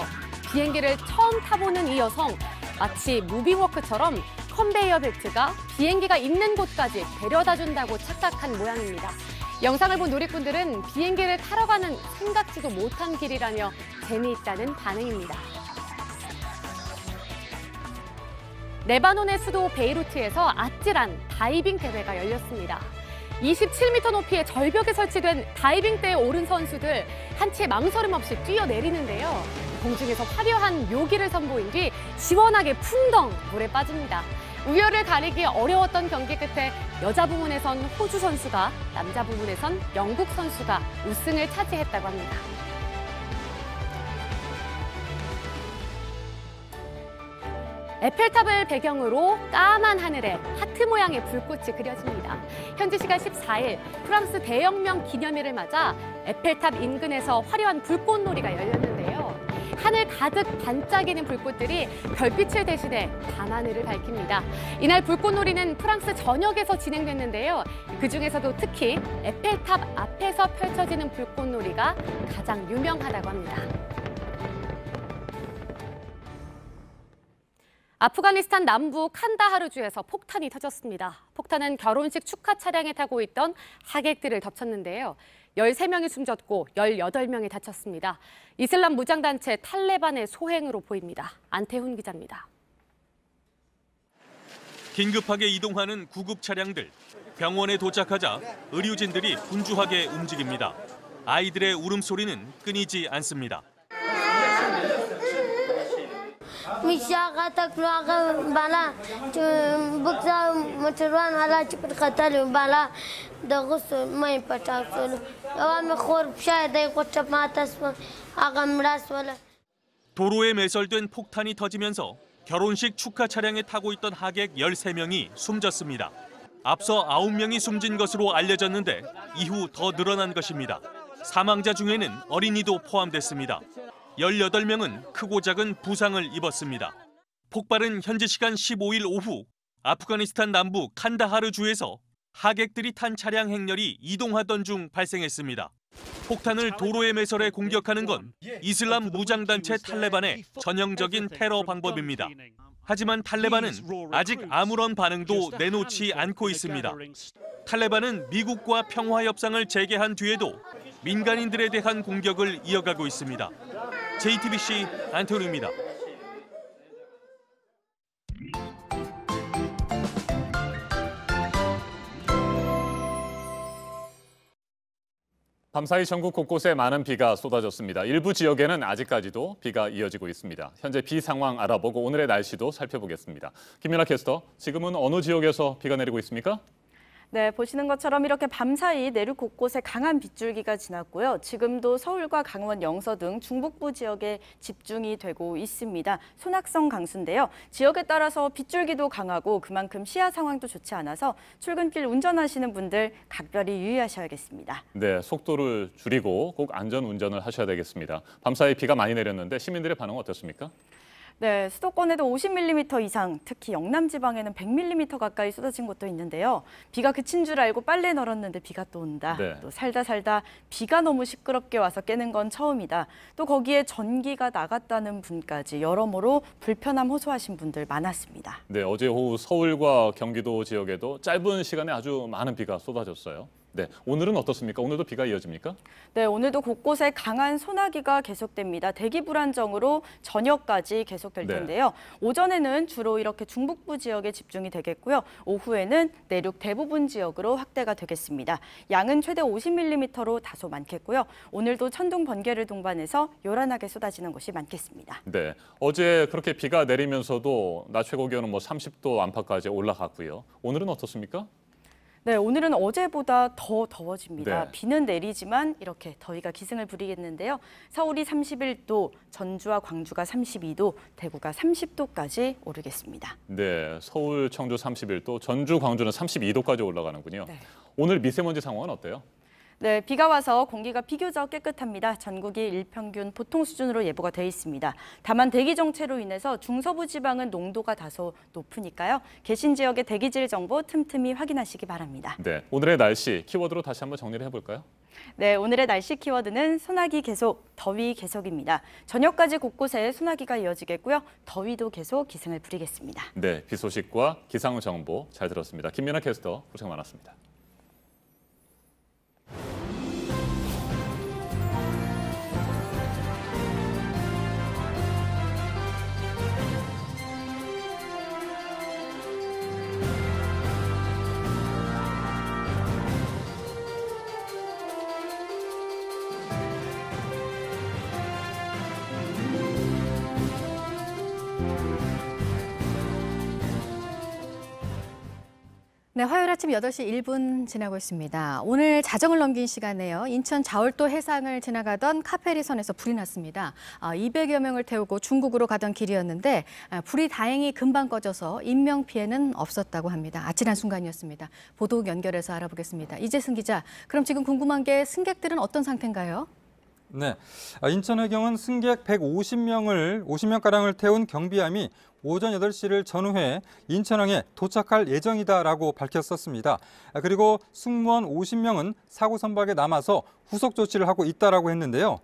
비행기를 처음 타보는 이 여성, 마치 무빙워크처럼 컨베이어 벨트가 비행기가 있는 곳까지 데려다준다고 착각한 모양입니다. 영상을 본 누리꾼들은 비행기를 타러 가는 생각지도 못한 길이라며 재미있다는 반응입니다. 레바논의 수도 베이루트에서 아찔한 다이빙 대회가 열렸습니다. 27m 높이의 절벽에 설치된 다이빙대에 오른 선수들 한치의 망설임 없이 뛰어내리는데요. 공중에서 화려한 묘기를 선보인 뒤 시원하게 풍덩 물에 빠집니다. 우열을 가리기 어려웠던 경기 끝에 여자 부문에선 호주 선수가, 남자 부문에선 영국 선수가 우승을 차지했다고 합니다. 에펠탑을 배경으로 까만 하늘에 하트 모양의 불꽃이 그려집니다. 현지 시간 14일 프랑스 대혁명 기념일을 맞아 에펠탑 인근에서 화려한 불꽃놀이가 열렸는데요. 하늘 가득 반짝이는 불꽃들이 별빛을 대신해 밤하늘을 밝힙니다. 이날 불꽃놀이는 프랑스 전역에서 진행됐는데요. 그중에서도 특히 에펠탑 앞에서 펼쳐지는 불꽃놀이가 가장 유명하다고 합니다. 아프가니스탄 남부 칸다하르주에서 폭탄이 터졌습니다. 폭탄은 결혼식 축하 차량에 타고 있던 하객들을 덮쳤는데요. 13명이 숨졌고 18명이 다쳤습니다. 이슬람 무장단체 탈레반의 소행으로 보입니다. 안태훈 기자입니다. 긴급하게 이동하는 구급 차량들. 병원에 도착하자 의료진들이 분주하게 움직입니다. 아이들의 울음소리는 끊이지 않습니다. 도로에 매설된 폭탄이 터지면서 결혼식 축하 차량에 타고 있던 하객 13명이 숨졌습니다. 앞서 9명이 숨진 것으로 알려졌는데 이후 더 늘어난 것입니다. 사망자 중에는 어린이도 포함됐습니다. 18명은 크고 작은 부상을 입었습니다. 폭발은 현지 시간 15일 오후 아프가니스탄 남부 칸다하르주에서 하객들이 탄 차량 행렬이 이동하던 중 발생했습니다. 폭탄을 도로에 매설해 공격하는 건 이슬람 무장단체 탈레반의 전형적인 테러 방법입니다. 하지만 탈레반은 아직 아무런 반응도 내놓지 않고 있습니다. 탈레반은 미국과 평화 협상을 재개한 뒤에도 민간인들에 대한 공격을 이어가고 있습니다. JTBC 안토니입니다. 밤사이 전국 곳곳에 많은 비가 쏟아졌습니다. 일부 지역에는 아직까지도 비가 이어지고 있습니다. 현재 비 상황 알아보고 오늘의 날씨도 살펴보겠습니다. 김연아 캐스터, 지금은 어느 지역에서 비가 내리고 있습니까? 네, 보시는 것처럼 이렇게 밤사이 내륙 곳곳에 강한 빗줄기가 지났고요. 지금도 서울과 강원, 영서 등 중북부 지역에 집중이 되고 있습니다. 소낙성 강수인데요. 지역에 따라서 빗줄기도 강하고 그만큼 시야 상황도 좋지 않아서 출근길 운전하시는 분들 각별히 유의하셔야겠습니다. 네, 속도를 줄이고 꼭 안전 운전을 하셔야 되겠습니다. 밤사이 비가 많이 내렸는데 시민들의 반응은 어떻습니까? 네, 수도권에도 50mm 이상, 특히 영남 지방에는 100mm 가까이 쏟아진 곳도 있는데요. 비가 그친 줄 알고 빨래 널었는데 비가 또 온다. 네. 또 살다 비가 너무 시끄럽게 와서 깨는 건 처음이다. 또 거기에 전기가 나갔다는 분까지 여러모로 불편함 호소하신 분들 많았습니다. 네, 어제 오후 서울과 경기도 지역에도 짧은 시간에 아주 많은 비가 쏟아졌어요. 네, 오늘은 어떻습니까? 오늘도 비가 이어집니까? 네, 오늘도 곳곳에 강한 소나기가 계속됩니다. 대기 불안정으로 저녁까지 계속될 텐데요. 오전에는 주로 이렇게 중북부 지역에 집중이 되겠고요. 오후에는 내륙 대부분 지역으로 확대가 되겠습니다. 양은 최대 50mm로 다소 많겠고요. 오늘도 천둥 번개를 동반해서 요란하게 쏟아지는 곳이 많겠습니다. 네, 어제 그렇게 비가 내리면서도 낮 최고 기온은 30도 안팎까지 올라갔고요. 오늘은 어떻습니까? 네, 오늘은 어제보다 더 더워집니다. 네. 비는 내리지만 이렇게 더위가 기승을 부리겠는데요. 서울이 31도, 전주와 광주가 32도, 대구가 30도까지 오르겠습니다. 네, 서울, 청주 31도, 전주, 광주는 32도까지 올라가는군요. 네. 오늘 미세먼지 상황은 어때요? 네, 비가 와서 공기가 비교적 깨끗합니다. 전국이 일평균 보통 수준으로 예보가 돼 있습니다. 다만 대기 정체로 인해서 중서부 지방은 농도가 다소 높으니까요. 계신 지역의 대기질 정보 틈틈이 확인하시기 바랍니다. 네, 오늘의 날씨 키워드로 다시 한번 정리를 해볼까요? 네, 오늘의 날씨 키워드는 소나기 계속, 더위 계속입니다. 저녁까지 곳곳에 소나기가 이어지겠고요. 더위도 계속 기승을 부리겠습니다. 네, 비 소식과 기상 정보 잘 들었습니다. 김연아 캐스터 고생 많았습니다. 네, 화요일 아침 8시 1분 지나고 있습니다. 오늘 자정을 넘긴 시간에요. 인천 자월도 해상을 지나가던 카페리선에서 불이 났습니다. 200여 명을 태우고 중국으로 가던 길이었는데 불이 다행히 금방 꺼져서 인명피해는 없었다고 합니다. 아찔한 순간이었습니다. 보도 연결해서 알아보겠습니다. 이재승 기자, 그럼 지금 궁금한 게 승객들은 어떤 상태인가요? 네, 인천해경은 승객 50명가량을 태운 경비함이 오전 8시를 전후해 인천항에 도착할 예정이다라고 밝혔었습니다. 그리고 승무원 50명은 사고 선박에 남아서 후속 조치를 하고 있다라고 했는데요.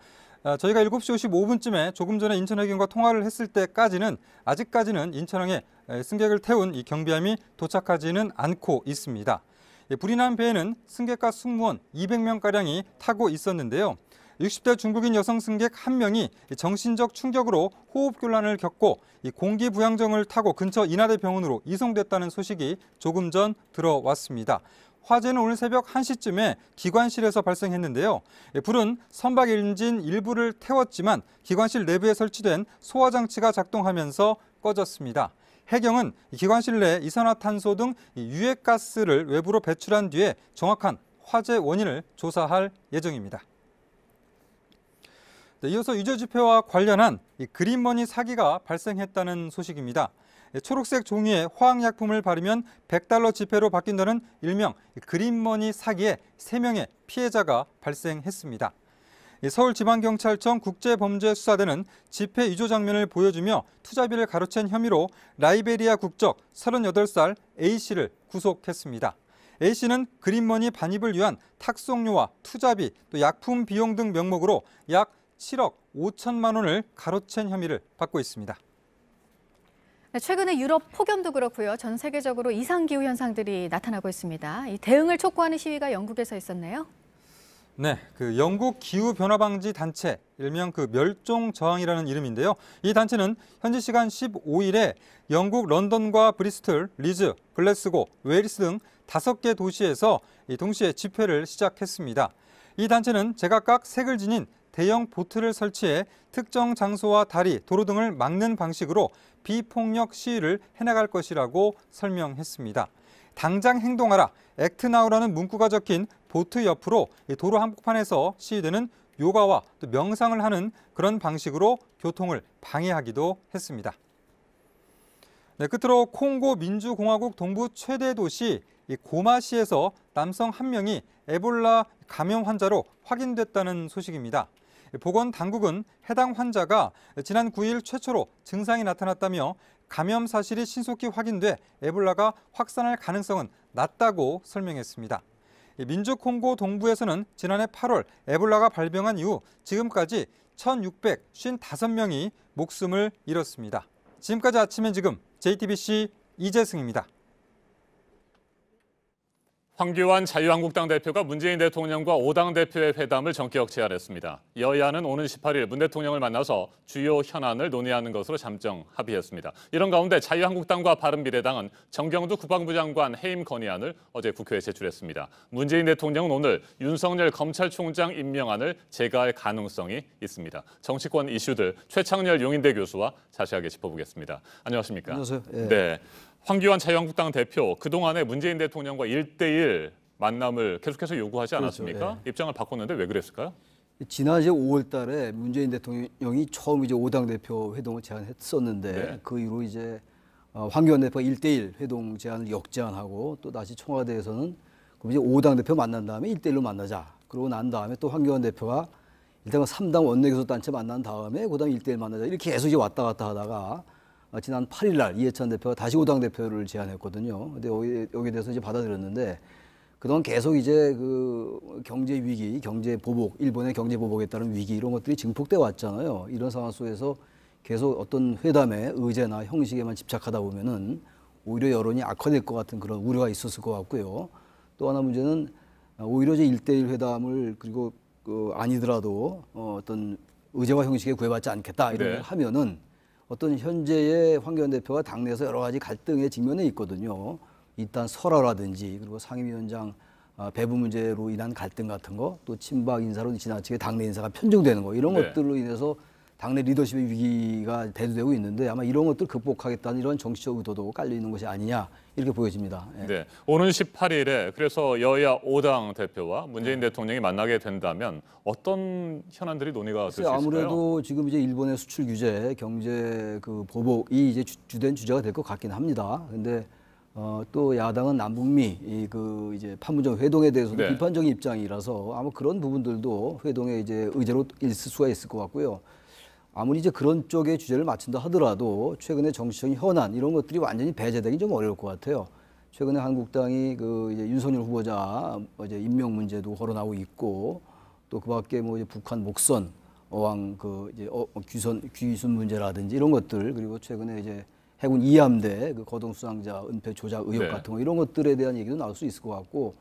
저희가 7시 55분쯤에 조금 전에 인천해경과 통화를 했을 때까지는 아직까지는 인천항에 승객을 태운 이 경비함이 도착하지는 않고 있습니다. 불이 난 배에는 승객과 승무원 200명가량이 타고 있었는데요. 60대 중국인 여성 승객 1명이 정신적 충격으로 호흡곤란을 겪고 공기부양정을 타고 근처 인하대 병원으로 이송됐다는 소식이 조금 전 들어왔습니다. 화재는 오늘 새벽 1시쯤에 기관실에서 발생했는데요. 불은 선박 엔진 일부를 태웠지만 기관실 내부에 설치된 소화장치가 작동하면서 꺼졌습니다. 해경은 기관실 내 이산화탄소 등 유해가스를 외부로 배출한 뒤에 정확한 화재 원인을 조사할 예정입니다. 이어서 유저 지폐와 관련한 그린머니 사기가 발생했다는 소식입니다. 초록색 종이에 화학약품을 바르면 $100 지폐로 바뀐다는 일명 그린머니 사기에 3명의 피해자가 발생했습니다. 서울지방경찰청 국제범죄수사대는 지폐 위조 장면을 보여주며 투자비를 가로챈 혐의로 라이베리아 국적 38살 A씨를 구속했습니다. A씨는 그린머니 반입을 위한 탁송료와 투자비, 또 약품 비용 등 명목으로 약 7억 5천만 원을 가로챈 혐의를 받고 있습니다. 최근에 유럽 폭염도 그렇고요. 전 세계적으로 이상기후 현상들이 나타나고 있습니다. 이 대응을 촉구하는 시위가 영국에서 있었네요. 네, 그 영국 기후변화방지 단체, 일명 그 멸종저항이라는 이름인데요. 이 단체는 현지 시간 15일에 영국 런던과 브리스톨, 리즈, 글래스고, 웨일스 등 5개 도시에서 동시에 집회를 시작했습니다. 이 단체는 제각각 색을 지닌 대형 보트를 설치해 특정 장소와 다리, 도로 등을 막는 방식으로 비폭력 시위를 해나갈 것이라고 설명했습니다. 당장 행동하라, 액트 나우라는 문구가 적힌 보트 옆으로 도로 한복판에서 시위대는 요가와 또 명상을 하는 그런 방식으로 교통을 방해하기도 했습니다. 네, 끝으로 콩고 민주공화국 동부 최대 도시 고마시에서 남성 1명이 에볼라 감염 환자로 확인됐다는 소식입니다. 보건당국은 해당 환자가 지난 9일 최초로 증상이 나타났다며 감염 사실이 신속히 확인돼 에볼라가 확산할 가능성은 낮다고 설명했습니다. 민주콩고 동부에서는 지난해 8월 에볼라가 발병한 이후 지금까지 1,655명이 목숨을 잃었습니다. 지금까지 아침엔 지금 JTBC 이재승입니다. 황교안 자유한국당 대표가 문재인 대통령과 5당 대표의 회담을 전격 제안했습니다. 여야는 오는 18일 문 대통령을 만나서 주요 현안을 논의하는 것으로 잠정 합의했습니다. 이런 가운데 자유한국당과 바른미래당은 정경두 국방부 장관 해임 건의안을 어제 국회에 제출했습니다. 문재인 대통령은 오늘 윤석열 검찰총장 임명안을 제거할 가능성이 있습니다. 정치권 이슈들 최창렬 용인대 교수와 자세하게 짚어보겠습니다. 안녕하십니까? 안녕하세요. 예. 네. 황교안 자유한국당 대표, 그동안에 문재인 대통령과 1대1 만남을 계속해서 요구하지 않았습니까? 그렇죠. 예. 입장을 바꿨는데 왜 그랬을까요? 지난 이제 5월 달에 문재인 대통령이 처음 이제 5당 대표 회동을 제안했었는데 네. 그 이후로 이제 황교안 대표가 1대1 회동 제안을 역제안하고 또 다시 청와대에서는 그럼 이제 5당 대표 만난 다음에 1대1로 만나자. 그러고 난 다음에 또 황교안 대표가 일단 3당 원내교섭단체 만난 다음에 그다음에 1대1 만나자. 이렇게 계속 이제 왔다 갔다 하다가 지난 8일 날 이해찬 대표가 다시 5당 대표를 제안했거든요. 근데 여기에 대해서 이제 받아들였는데 그동안 계속 이제 그 경제 위기, 경제 보복, 일본의 경제 보복에 따른 위기 이런 것들이 증폭돼 왔잖아요. 이런 상황 속에서 계속 어떤 회담의 의제나 형식에만 집착하다 보면은 오히려 여론이 악화될 것 같은 그런 우려가 있었을 것 같고요. 또 하나 문제는 오히려 이제 1대1 회담을 그리고 아니더라도 어떤 의제와 형식에 구애받지 않겠다 이런 걸 하면은 어떤 현재의 황교안 대표가 당내에서 여러 가지 갈등에 직면해 있거든요. 일단 설화라든지 그리고 상임위원장 배부 문제로 인한 갈등 같은 거, 또 친박 인사로 지나치게 당내 인사가 편중되는 거 이런 것들로 인해서 당내 리더십의 위기가 대두되고 있는데 아마 이런 것들 극복하겠다는 이런 정치적 의도도 깔려 있는 것이 아니냐 이렇게 보여집니다. 예. 네, 오는 18일에 그래서 여야 5당 대표와 문재인 대통령이 만나게 된다면 어떤 현안들이 논의가 될 수 있을까요? 아무래도 지금 이제 일본의 수출 규제, 경제 그 보복이 이제 주된 주제가 될 것 같긴 합니다. 근데 또 야당은 남북미 그 이제 판문점 회동에 대해서도 비판적인 입장이라서 아마 그런 부분들도 회동의 이제 의제로 있을 수가 있을 것 같고요. 아무리 이제 그런 쪽의 주제를 맞춘다 하더라도 최근에 정치적인 현안 이런 것들이 완전히 배제되기 좀 어려울 것 같아요. 최근에 한국당이 그 이제 윤석열 후보자 이제 임명 문제도 거론하고 있고 또 그밖에 뭐 이제 북한 목선 어왕 그 이제 귀순 문제라든지 이런 것들 그리고 최근에 이제 해군 2함대 그 거동 수상자 은폐 조작 의혹 같은 거 이런 것들에 대한 얘기도 나올 수 있을 것 같고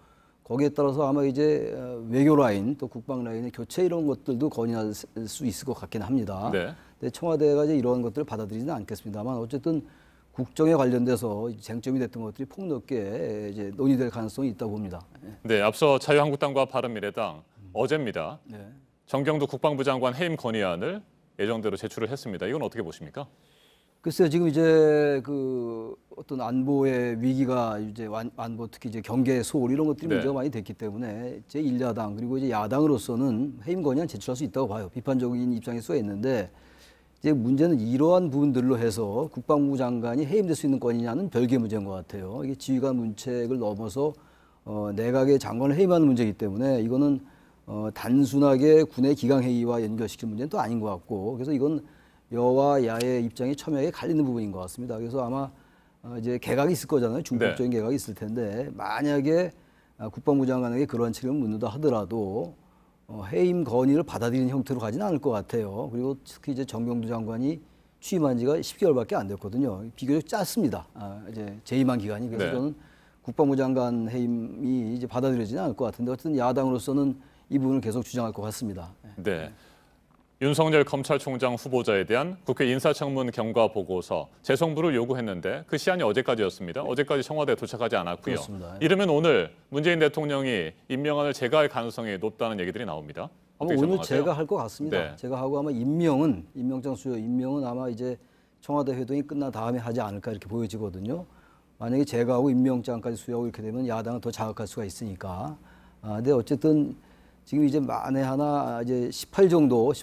거기에 따라서 아마 이제 외교 라인 또 국방 라인의 교체 이런 것들도 건의할 수 있을 것 같긴 합니다. 근데 청와대가 이제 이런 것들을 받아들이지는 않겠습니다만 어쨌든 국정에 관련돼서 쟁점이 됐던 것들이 폭넓게 이제 논의될 가능성이 있다고 봅니다. 네, 앞서 자유한국당과 바른미래당 어제입니다. 정경두 국방부 장관 해임 건의안을 예정대로 제출을 했습니다. 이건 어떻게 보십니까? 글쎄요, 지금 이제 그 어떤 안보의 위기가 이제 안보 특히 이제 경계 소홀 이런 것들이 문제가 많이 됐기 때문에 제1야당 그리고 이제 야당으로서는 해임 건의안 제출할 수 있다고 봐요. 비판적인 입장일 수가 있는데 이제 문제는 이러한 부분들로 해서 국방부 장관이 해임될 수 있는 건이냐는 별개의 문제인 것 같아요. 이게 지휘관 문책을 넘어서 내각의 장관을 해임하는 문제이기 때문에 이거는 단순하게 군의 기강회의와 연결시킬 문제는 또 아닌 것 같고 그래서 이건 여와 야의 입장이 첨예하게 갈리는 부분인 것 같습니다. 그래서 아마 이제 개각이 있을 거잖아요. 중폭적인 개각이 있을 텐데 만약에 국방부 장관에게 그런 책임을 묻는다 하더라도 해임 건의를 받아들이는 형태로 가지는 않을 것 같아요. 그리고 특히 이제 정경두 장관이 취임한 지가 10개월밖에 안 됐거든요. 비교적 짧습니다. 이제 재임한 기간이. 그래서 네. 저는 국방부 장관 해임이 이제 받아들여지지 않을 것 같은데 어쨌든 야당으로서는 이 부분을 계속 주장할 것 같습니다. 네. 윤석열 검찰총장 후보자에 대한 국회 인사청문 경과 보고서 재송부를 요구했는데 그 시한이 어제까지였습니다. 어제까지 청와대에 도착하지 않았고요. 그렇습니다. 이러면 오늘 문재인 대통령이 임명안을 제거할 가능성이 높다는 얘기들이 나옵니다. 아마 어떻게 오늘 전망하세요? 제가 할 것 같습니다. 네. 제가 하고 아마 임명장 수요 임명은 아마 이제 청와대 회동이 끝난 다음에 하지 않을까 이렇게 보여지거든요. 만약에 제가 하고 임명장까지 수여하고 이렇게 되면 야당은 더 자극할 수가 있으니까. 근데 어쨌든 지금 이제 만에 하나 이제 18 정도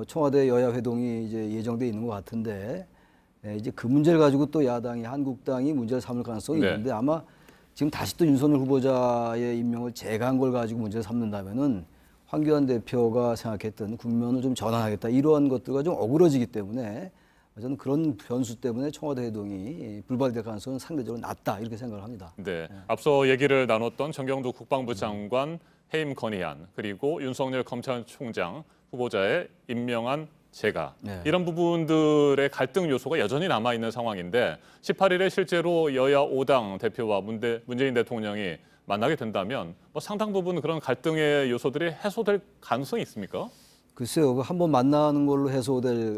청와대 여야 회동이 이제 예정돼 있는 것 같은데 이제 그 문제를 가지고 또 야당이 한국당이 문제를 삼을 가능성이 네. 있는데 아마 지금 다시 또 윤석열 후보자의 임명을 제가 한 걸 가지고 문제를 삼는다면은 황교안 대표가 생각했던 국면을 좀 전환하겠다 이러한 것들과 좀 어그러지기 때문에 저는 그런 변수 때문에 청와대 회동이 불발될 가능성은 상대적으로 낮다 이렇게 생각을 합니다. 네. 앞서 얘기를 나눴던 정경두 국방부 장관 해임 건의안 그리고 윤석열 검찰총장 후보자의 임명안 제가 네. 이런 부분들의 갈등 요소가 여전히 남아있는 상황인데 18일에 실제로 여야 5당 대표와 문재인 대통령이 만나게 된다면 뭐 상당 부분 그런 갈등의 요소들이 해소될 가능성이 있습니까? 글쎄요, 한번 만나는 걸로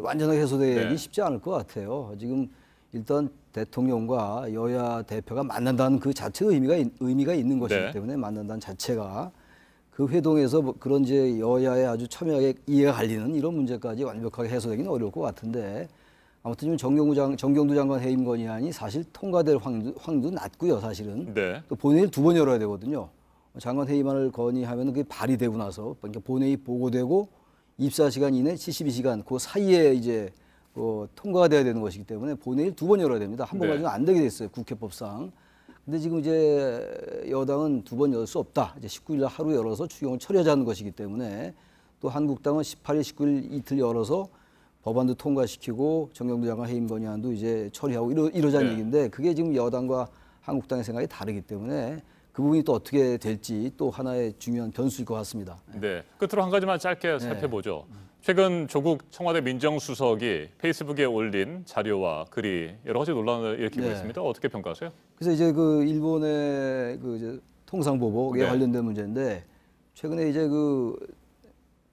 완전하게 해소되기 네. 쉽지 않을 것 같아요. 지금 일단 대통령과 여야 대표가 만난다는 그 자체 의미가 있는 것이기 네. 때문에 만난다는 자체가 그 회동에서 뭐 그런 이제 여야의 아주 첨예하게 이해가 갈리는 이런 문제까지 완벽하게 해소되기는 어려울 것 같은데 아무튼 지금 정경두 장관 해임 건의안이 사실 통과될 확률도 낮고요, 사실은. 네. 또 본회의를 2번 열어야 되거든요. 장관 해임안을 건의하면 그게 발의되고 나서 그러니까 본회의 보고되고 입사 시간 이내 72시간 그 사이에 이제 통과가 돼야 되는 것이기 때문에 본회의를 2번 열어야 됩니다. 한 번 네. 가지고 안 되게 됐어요, 국회법상. 근데 지금 이제 여당은 2번 열 수 없다. 이제 19일 날 하루 열어서 추경을 처리하자는 것이기 때문에 또 한국당은 18일, 19일 이틀 열어서 법안도 통과시키고 정경두 장관 해임 건의안도 이제 처리하고 이러자는 네. 얘기인데 그게 지금 여당과 한국당의 생각이 다르기 때문에 그 부분이 또 어떻게 될지 또 하나의 중요한 변수일 것 같습니다. 네. 끝으로 한 가지만 짧게 살펴보죠. 최근 조국 청와대 민정수석이 페이스북에 올린 자료와 글이 여러 가지 논란을 일으키고 네. 있습니다. 어떻게 평가하세요? 그래서 이제 그 일본의 그 이제 통상보복에 네. 관련된 문제인데 최근에 이제 그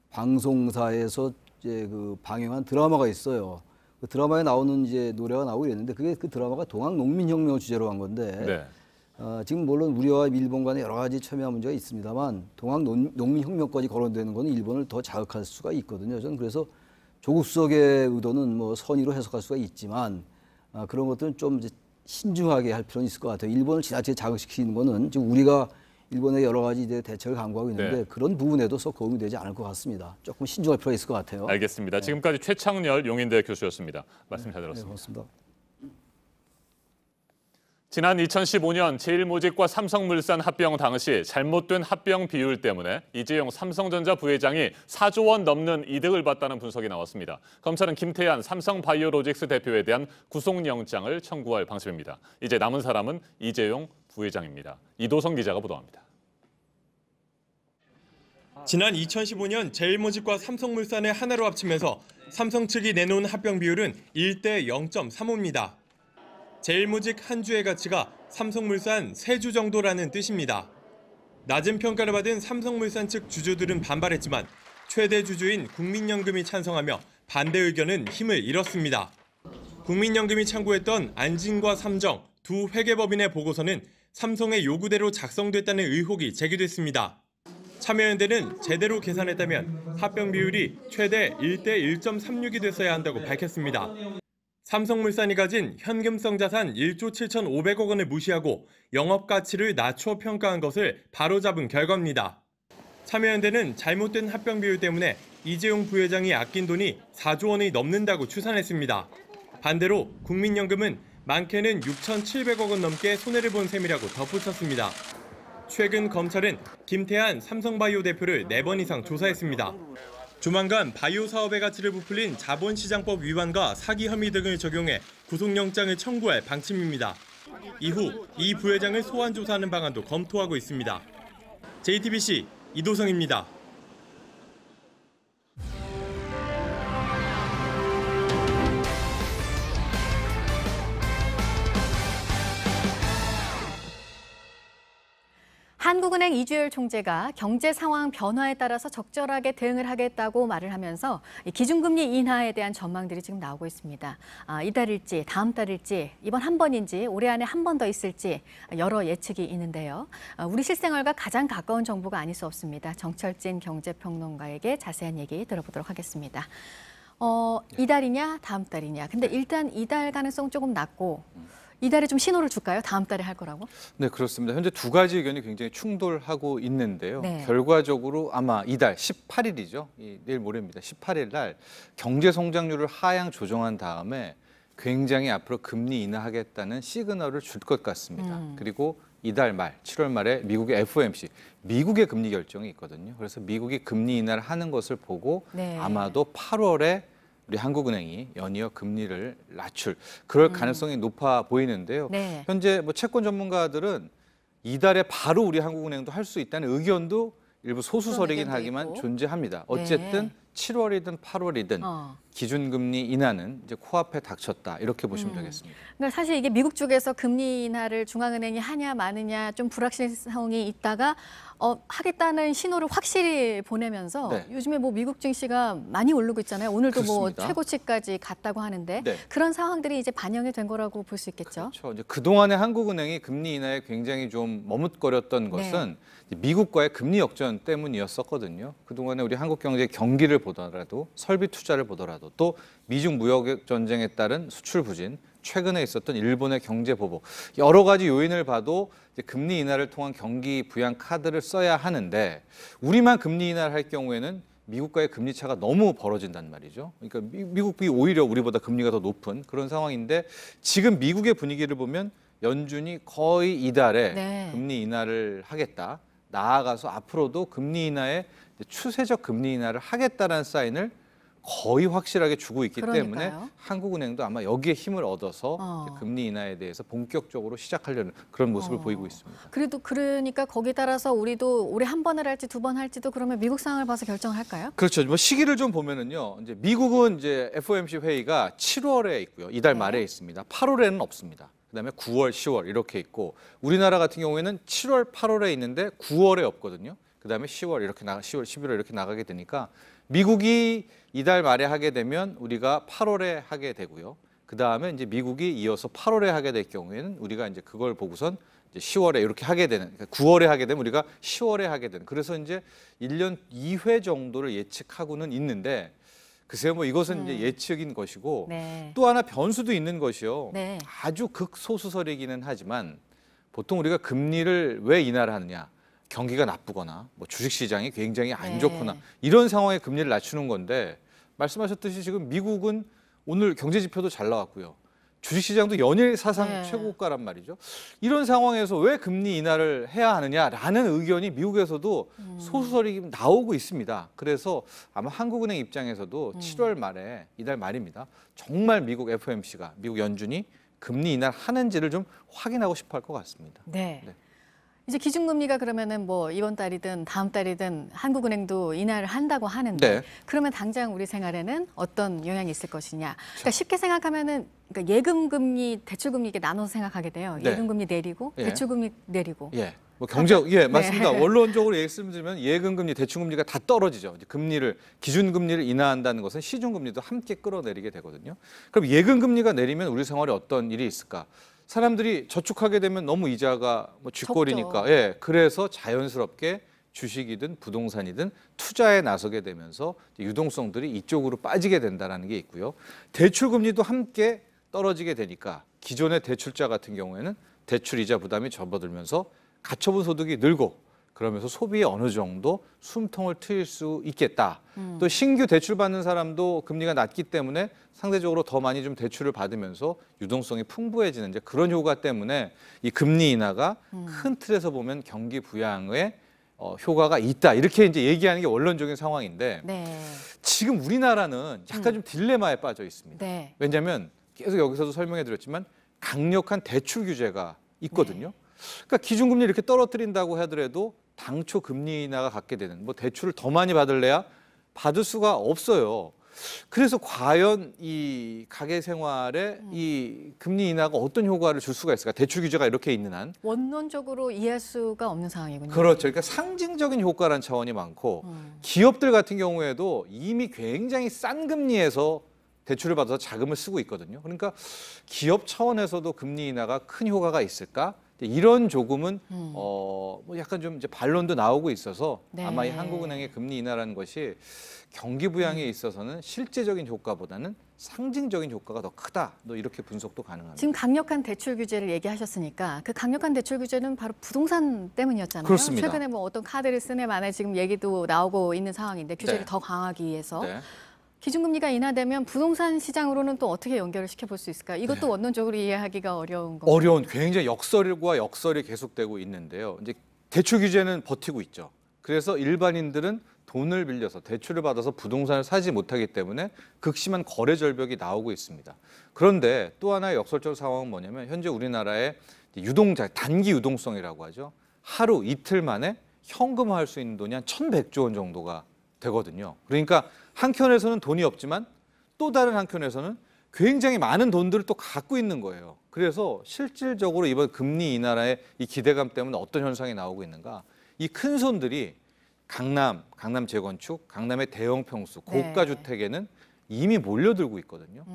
방송사에서 이제 그 방영한 드라마가 있어요. 그 드라마에 나오는 이제 노래가 나오고 이랬는데 그게 그 드라마가 동학농민혁명을 주제로 한 건데 네. 지금 물론 우리와 일본 간에 여러 가지 첨예한 문제가 있습니다만 동학농민혁명까지 거론되는 것은 일본을 더 자극할 수가 있거든요. 저는 그래서 조국 수석의 의도는 뭐 선의로 해석할 수가 있지만 그런 것들은 좀 이제 신중하게 할 필요는 있을 것 같아요. 일본을 지나치게 자극시키는 거는 지금 우리가 일본에 여러 가지 이제 대책을 강구하고 있는데 네. 그런 부분에도 썩 도움이 되지 않을 것 같습니다. 조금 신중할 필요가 있을 것 같아요. 알겠습니다. 지금까지 최창렬 용인대 교수였습니다. 말씀 잘 네, 들었습니다. 고맙습니다. 지난 2015년 제일모직과 삼성물산 합병 당시 잘못된 합병 비율 때문에 이재용 삼성전자 부회장이 4조 원 넘는 이득을 봤다는 분석이 나왔습니다. 검찰은 김태한 삼성바이오로직스 대표에 대한 구속영장을 청구할 방침입니다. 이제 남은 사람은 이재용 부회장입니다. 이도성 기자가 보도합니다. 지난 2015년 제일모직과 삼성물산을 하나로 합치면서 삼성 측이 내놓은 합병 비율은 1대 0.35입니다. 제일모직 한 주의 가치가 삼성물산 3주 정도라는 뜻입니다. 낮은 평가를 받은 삼성물산 측 주주들은 반발했지만 최대 주주인 국민연금이 찬성하며 반대 의견은 힘을 잃었습니다. 국민연금이 창구했던 안진과 삼정 두 회계법인의 보고서는 삼성의 요구대로 작성됐다는 의혹이 제기됐습니다. 참여연대는 제대로 계산했다면 합병 비율이 최대 1대 1.36이 됐어야 한다고 밝혔습니다. 삼성물산이 가진 현금성 자산 1조 7,500억 원을 무시하고 영업가치를 낮춰 평가한 것을 바로잡은 결과입니다. 참여연대는 잘못된 합병 비율 때문에 이재용 부회장이 아낀 돈이 4조 원이 넘는다고 추산했습니다. 반대로 국민연금은 많게는 6,700억 원 넘게 손해를 본 셈이라고 덧붙였습니다. 최근 검찰은 김태한 삼성바이오 대표를 4번 이상 조사했습니다. 조만간 바이오 사업의 가치를 부풀린 자본시장법 위반과 사기 혐의 등을 적용해 구속영장을 청구할 방침입니다. 이후 이 부회장을 소환 조사하는 방안도 검토하고 있습니다. JTBC 이도성입니다. 한국은행 이주열 총재가 경제 상황 변화에 따라서 적절하게 대응을 하겠다고 말을 하면서 기준금리 인하에 대한 전망들이 지금 나오고 있습니다. 이달일지 다음 달일지 이번 한 번인지 올해 안에 한 번 더 있을지 여러 예측이 있는데요. 우리 실생활과 가장 가까운 정보가 아닐 수 없습니다. 정철진 경제평론가에게 자세한 얘기 들어보도록 하겠습니다. 이달이냐 다음 달이냐. 근데 일단 이달 가능성 조금 낮고 이달에 좀 신호를 줄까요? 다음 달에 할 거라고? 네, 그렇습니다. 현재 두 가지 의견이 굉장히 충돌하고 있는데요. 네. 결과적으로 아마 이달 18일이죠. 내일 모레입니다. 18일 날 경제 성장률을 하향 조정한 다음에 굉장히 앞으로 금리 인하하겠다는 시그널을 줄 것 같습니다. 그리고 이달 말, 7월 말에 미국의 FOMC, 미국의 금리 결정이 있거든요. 그래서 미국이 금리 인하를 하는 것을 보고 네. 아마도 8월에 우리 한국은행이 연이어 금리를 낮출 그럴 가능성이 높아 보이는데요. 네. 현재 뭐 채권 전문가들은 이달에 바로 우리 한국은행도 할 수 있다는 의견도 일부 소수설이긴 하지만 존재합니다. 어쨌든 네. 7월이든 8월이든 기준금리 인하는 이제 코앞에 닥쳤다 이렇게 보시면 되겠습니다. 그러니까 사실 이게 미국 쪽에서 금리 인하를 중앙은행이 하냐 마느냐 좀 불확실성이 있다가 하겠다는 신호를 확실히 보내면서 네. 요즘에 뭐 미국 증시가 많이 오르고 있잖아요. 오늘도 그렇습니다. 뭐 최고치까지 갔다고 하는데 네. 그런 상황들이 이제 반영이 된 거라고 볼 수 있겠죠. 그렇죠. 이제 그동안에 한국은행이 금리 인하에 굉장히 좀 머뭇거렸던 것은 미국과의 금리 역전 때문이었었거든요. 그동안에 우리 한국 경제의 경기를 보더라도 설비 투자를 보더라도 또 미중 무역 전쟁에 따른 수출 부진, 최근에 있었던 일본의 경제 보복 여러 가지 요인을 봐도 이제 금리 인하를 통한 경기 부양 카드를 써야 하는데 우리만 금리 인하를 할 경우에는 미국과의 금리 차가 너무 벌어진단 말이죠. 그러니까 미국이 오히려 우리보다 금리가 더 높은 그런 상황인데 지금 미국의 분위기를 보면 연준이 거의 이달에 금리 인하를 하겠다. 나아가서 앞으로도 금리 인하에 추세적 금리 인하를 하겠다라는 사인을 거의 확실하게 주고 있기 때문에 한국은행도 아마 여기에 힘을 얻어서 이제 금리 인하에 대해서 본격적으로 시작하려는 그런 모습을 보이고 있습니다. 그래도 그러니까 거기에 따라서 우리도 올해 한 번을 할지 두 번 할지도 그러면 미국 상황을 봐서 결정을 할까요? 그렇죠. 뭐 시기를 좀 보면은요. 이제 미국은 이제 FOMC 회의가 7월에 있고요. 이달 말에 있습니다. 8월에는 없습니다. 그다음에 9월, 10월 이렇게 있고 우리나라 같은 경우에는 7월, 8월에 있는데 9월에 없거든요. 그다음에 10월 이렇게 10월, 11월 이렇게 나가게 되니까 미국이 이달 말에 하게 되면 우리가 8월에 하게 되고요. 그다음에 이제 미국이 이어서 8월에 하게 될 경우에는 우리가 이제 그걸 보고선 이제 10월에 이렇게 하게 되는, 그러니까 9월에 하게 되면 우리가 10월에 하게 되는. 그래서 이제 1년 2회 정도를 예측하고는 있는데 글쎄요, 뭐 이것은 이제 예측인 것이고 또 하나 변수도 있는 것이요. 아주 극소수설이기는 하지만 보통 우리가 금리를 왜 인하를 하느냐? 경기가 나쁘거나 뭐 주식시장이 굉장히 안 좋거나 이런 상황에 금리를 낮추는 건데 말씀하셨듯이 지금 미국은 오늘 경제 지표도 잘 나왔고요. 주식시장도 연일 사상 최고가란 말이죠. 이런 상황에서 왜 금리 인하를 해야 하느냐라는 의견이 미국에서도 소수설이 나오고 있습니다. 그래서 아마 한국은행 입장에서도 7월 말에 이달 말입니다. 정말 미국 FOMC가 미국 연준이 금리 인하를 하는지를 좀 확인하고 싶어 할 것 같습니다. 네. 이제 기준금리가 그러면은 뭐 이번 달이든 다음 달이든 한국은행도 인하를 한다고 하는데 그러면 당장 우리 생활에는 어떤 영향이 있을 것이냐. 그러니까 쉽게 생각하면은 그러니까 예금금리, 대출금리 이렇게 나눠서 생각하게 돼요. 예금금리 내리고 대출금리 내리고. 뭐 경제 맞습니다. 원론적으로 말씀드리면 예금금리, 대출금리가 다 떨어지죠. 이제 금리를 기준금리를 인하한다는 것은 시중금리도 함께 끌어내리게 되거든요. 그럼 예금금리가 내리면 우리 생활에 어떤 일이 있을까? 사람들이 저축하게 되면 너무 이자가 뭐 쥐꼬리니까 그래서 자연스럽게 주식이든 부동산이든 투자에 나서게 되면서 유동성들이 이쪽으로 빠지게 된다는 게 있고요. 대출금리도 함께 떨어지게 되니까 기존의 대출자 같은 경우에는 대출 이자 부담이 접어들면서 가처분 소득이 늘고 그러면서 소비에 어느 정도 숨통을 트일 수 있겠다. 또 신규 대출 받는 사람도 금리가 낮기 때문에 상대적으로 더 많이 좀 대출을 받으면서 유동성이 풍부해지는 이제 그런 효과 때문에 이 금리 인하가 큰 틀에서 보면 경기 부양에 효과가 있다. 이렇게 이제 얘기하는 게 원론적인 상황인데 지금 우리나라는 약간 좀 딜레마에 빠져 있습니다. 왜냐하면 계속 여기서도 설명해 드렸지만 강력한 대출 규제가 있거든요. 그러니까 기준금리 이렇게 떨어뜨린다고 하더라도 당초 금리 인하가 갖게 되는 뭐 대출을 더 많이 받을래야 받을 수가 없어요. 그래서 과연 이 가계 생활에 이 금리 인하가 어떤 효과를 줄 수가 있을까? 대출 규제가 이렇게 있는 한. 원론적으로 이해할 수가 없는 상황이군요. 그렇죠. 그러니까 상징적인 효과라는 차원이 많고 기업들 같은 경우에도 이미 굉장히 싼 금리에서 대출을 받아서 자금을 쓰고 있거든요. 그러니까 기업 차원에서도 금리 인하가 큰 효과가 있을까? 이런 조금은 뭐 약간 좀 이제 반론도 나오고 있어서 네. 아마 이 한국은행의 금리 인하라는 것이 경기 부양에 있어서는 실제적인 효과보다는 상징적인 효과가 더 크다. 이렇게 분석도 가능합니다. 지금 강력한 대출 규제를 얘기하셨으니까 그 강력한 대출 규제는 바로 부동산 때문이었잖아요. 그렇습니다. 최근에 뭐 어떤 카드를 쓰네 마네 지금 얘기도 나오고 있는 상황인데 규제를 네. 더 강하기 위해서. 네. 기준금리가 인하되면 부동산 시장으로는 또 어떻게 연결을 시켜볼 수 있을까요? 이것도 원론적으로 이해하기가 어려운 건가요? 어려운 굉장히 역설과 역설이 계속되고 있는데요. 이제 대출 규제는 버티고 있죠. 그래서 일반인들은 돈을 빌려서 대출을 받아서 부동산을 사지 못하기 때문에 극심한 거래 절벽이 나오고 있습니다. 그런데 또 하나의 역설적 상황은 뭐냐면 현재 우리나라의 단기 유동성이라고 하죠. 하루 이틀 만에 현금화할 수 있는 돈이 한 1,100조 원 정도가 되거든요. 그러니까 한켠에서는 돈이 없지만 또 다른 한켠에서는 굉장히 많은 돈들을 또 갖고 있는 거예요. 그래서 실질적으로 이번 금리 인하의 이 기대감 때문에 어떤 현상이 나오고 있는가? 이 큰 손들이 강남 재건축, 강남의 대형 평수, 고가 주택에는 이미 몰려들고 있거든요.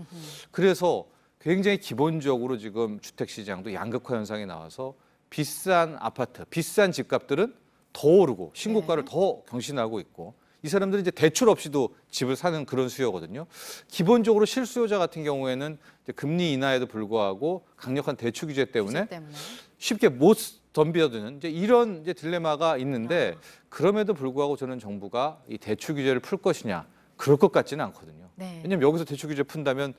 그래서 굉장히 기본적으로 지금 주택 시장도 양극화 현상이 나와서 비싼 아파트, 비싼 집값들은 더 오르고 신고가를 더 경신하고 있고 이 사람들은 이제 대출 없이도 집을 사는 그런 수요거든요. 기본적으로 실수요자 같은 경우에는 이제 금리 인하에도 불구하고 강력한 대출 규제 때문에 쉽게 못 덤벼드는 이런 이제 딜레마가 있는데 그럼에도 불구하고 저는 정부가 이 대출 규제를 풀 것이냐 그럴 것 같지는 않거든요. 네. 왜냐하면 여기서 대출 규제 푼다면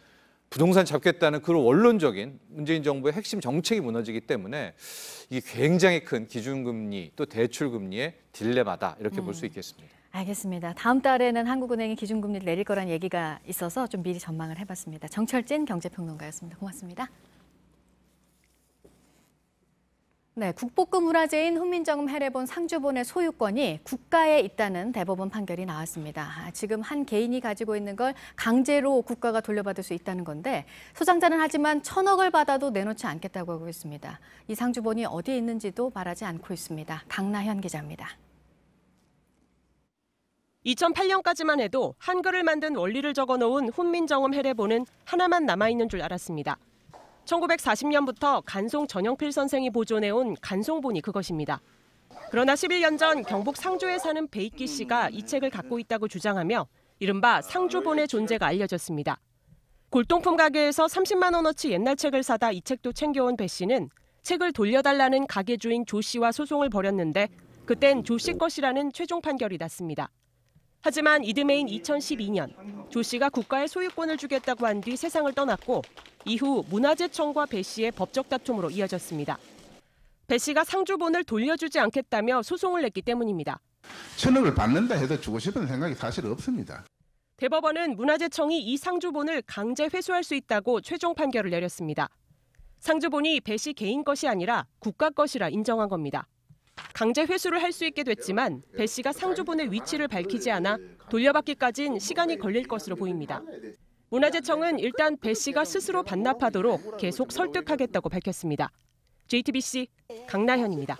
부동산 잡겠다는 그런 원론적인 문재인 정부의 핵심 정책이 무너지기 때문에 이게 굉장히 큰 기준금리 또 대출금리의 딜레마다 이렇게 볼 수 있겠습니다. 알겠습니다. 다음 달에는 한국은행이 기준금리를 내릴 거란 얘기가 있어서 좀 미리 전망을 해봤습니다. 정철진 경제평론가였습니다. 고맙습니다. 네, 국보급 문화재인 훈민정음 해례본 상주본의 소유권이 국가에 있다는 대법원 판결이 나왔습니다. 지금 한 개인이 가지고 있는 걸 강제로 국가가 돌려받을 수 있다는 건데 소장자는 하지만 1,000억을 받아도 내놓지 않겠다고 하고 있습니다. 이 상주본이 어디에 있는지도 말하지 않고 있습니다. 강나현 기자입니다. 2008년까지만 해도 한글을 만든 원리를 적어놓은 훈민정음 해례본은 하나만 남아있는 줄 알았습니다. 1940년부터 간송 전영필 선생이 보존해온 간송본이 그것입니다. 그러나 11년 전 경북 상주에 사는 베이키 씨가 이 책을 갖고 있다고 주장하며 이른바 상주본의 존재가 알려졌습니다. 골동품 가게에서 30만 원어치 옛날 책을 사다 이 책도 챙겨온 배 씨는 책을 돌려달라는 가게 주인 조 씨와 소송을 벌였는데 그땐 조 씨 것이라는 최종 판결이 났습니다. 하지만 이듬해인 2012년 조 씨가 국가에 소유권을 주겠다고 한 뒤 세상을 떠났고 이후 문화재청과 배 씨의 법적 다툼으로 이어졌습니다. 배 씨가 상주본을 돌려주지 않겠다며 소송을 냈기 때문입니다. 1,000억을 받는다 해도 주고 싶은 생각이 사실 없습니다. 대법원은 문화재청이 이 상주본을 강제 회수할 수 있다고 최종 판결을 내렸습니다. 상주본이 배 씨 개인 것이 아니라 국가 것이라 인정한 겁니다. 강제 회수를 할 수 있게 됐지만 배 씨가 상주본의 위치를 밝히지 않아 돌려받기까진 시간이 걸릴 것으로 보입니다. 문화재청은 일단 배 씨가 스스로 반납하도록 계속 설득하겠다고 밝혔습니다. JTBC 강나현입니다.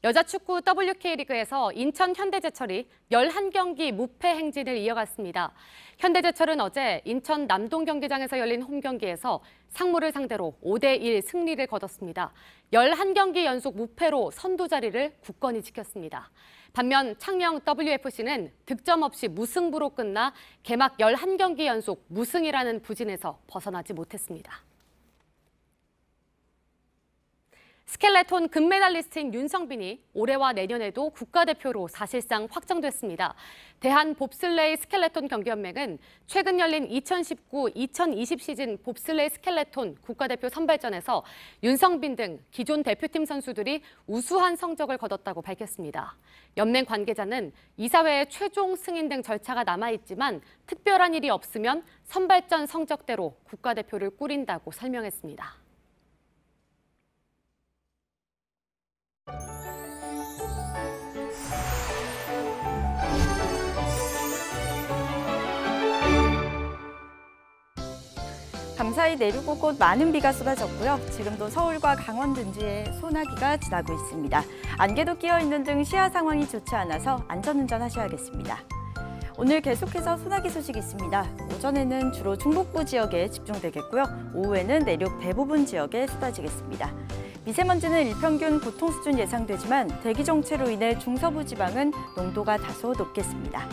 여자축구 WK리그에서 인천 현대제철이 11경기 무패 행진을 이어갔습니다. 현대제철은 어제 인천 남동 경기장에서 열린 홈경기에서 상무를 상대로 5대1 승리를 거뒀습니다. 11경기 연속 무패로 선두 자리를 굳건히 지켰습니다. 반면 창녕 WFC는 득점 없이 무승부로 끝나 개막 11경기 연속 무승이라는 부진에서 벗어나지 못했습니다. 스켈레톤 금메달리스트인 윤성빈이 올해와 내년에도 국가대표로 사실상 확정됐습니다. 대한봅슬레이 스켈레톤 경기연맹은 최근 열린 2019-2020 시즌 봅슬레이 스켈레톤 국가대표 선발전에서 윤성빈 등 기존 대표팀 선수들이 우수한 성적을 거뒀다고 밝혔습니다. 연맹 관계자는 이사회의 최종 승인 등 절차가 남아있지만 특별한 일이 없으면 선발전 성적대로 국가대표를 꾸린다고 설명했습니다. 밤사이 내륙 곳곳 많은 비가 쏟아졌고요. 지금도 서울과 강원 등지에 소나기가 지나고 있습니다. 안개도 끼어 있는 등 시야 상황이 좋지 않아서 안전운전 하셔야겠습니다. 오늘 계속해서 소나기 소식이 있습니다. 오전에는 주로 중북부 지역에 집중되겠고요. 오후에는 내륙 대부분 지역에 쏟아지겠습니다. 미세먼지는 일평균 보통 수준 예상되지만 대기 정체로 인해 중서부 지방은 농도가 다소 높겠습니다.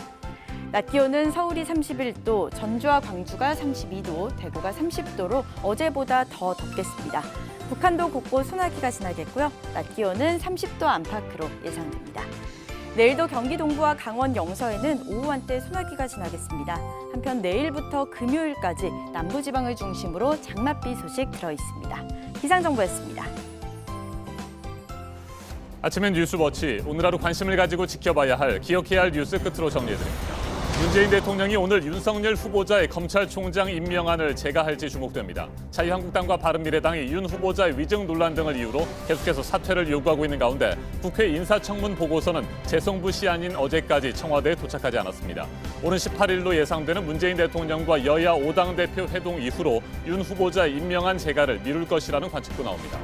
낮 기온은 서울이 31도, 전주와 광주가 32도, 대구가 30도로 어제보다 더 덥겠습니다. 북한도 곳곳 소나기가 지나겠고요. 낮 기온은 30도 안팎으로 예상됩니다. 내일도 경기 동부와 강원 영서에는 오후 한때 소나기가 지나겠습니다. 한편 내일부터 금요일까지 남부지방을 중심으로 장맛비 소식 들어있습니다. 기상정보였습니다. 아침엔 뉴스워치, 오늘 하루 관심을 가지고 지켜봐야 할, 기억해야 할 뉴스 끝으로 정리해드립니다. 문재인 대통령이 오늘 윤석열 후보자의 검찰총장 임명안을 제가할지 주목됩니다. 자유한국당과 바른미래당이 윤 후보자의 위증 논란 등을 이유로 계속해서 사퇴를 요구하고 있는 가운데 국회 인사청문 보고서는 재송부 시한인 어제까지 청와대에 도착하지 않았습니다. 오는 18일로 예상되는 문재인 대통령과 여야 5당 대표 회동 이후로 윤 후보자의 임명안 제가를 미룰 것이라는 관측도 나옵니다.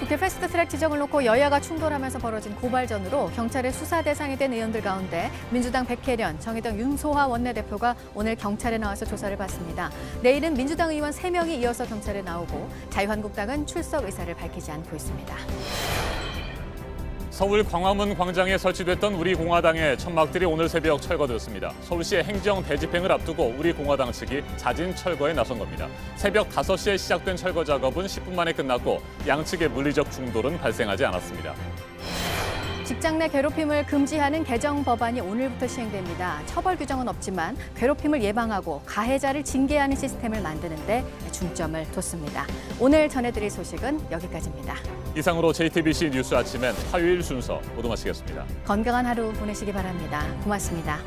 국회 패스트트랙 지정을 놓고 여야가 충돌하면서 벌어진 고발전으로 경찰의 수사 대상이 된 의원들 가운데 민주당 백혜련, 정의당 윤소화 원내대표가 오늘 경찰에 나와서 조사를 받습니다. 내일은 민주당 의원 3명이 이어서 경찰에 나오고 자유한국당은 출석 의사를 밝히지 않고 있습니다. 서울 광화문 광장에 설치됐던 우리공화당의 천막들이 오늘 새벽 철거되었습니다. 서울시의 행정 대집행을 앞두고 우리공화당 측이 자진 철거에 나선 겁니다. 새벽 5시에 시작된 철거 작업은 10분 만에 끝났고 양측의 물리적 충돌은 발생하지 않았습니다. 직장 내 괴롭힘을 금지하는 개정 법안이 오늘부터 시행됩니다. 처벌 규정은 없지만 괴롭힘을 예방하고 가해자를 징계하는 시스템을 만드는 데 중점을 뒀습니다. 오늘 전해드릴 소식은 여기까지입니다. 이상으로 JTBC 뉴스 아침엔 화요일 순서 모두 마치겠습니다. 건강한 하루 보내시기 바랍니다. 고맙습니다.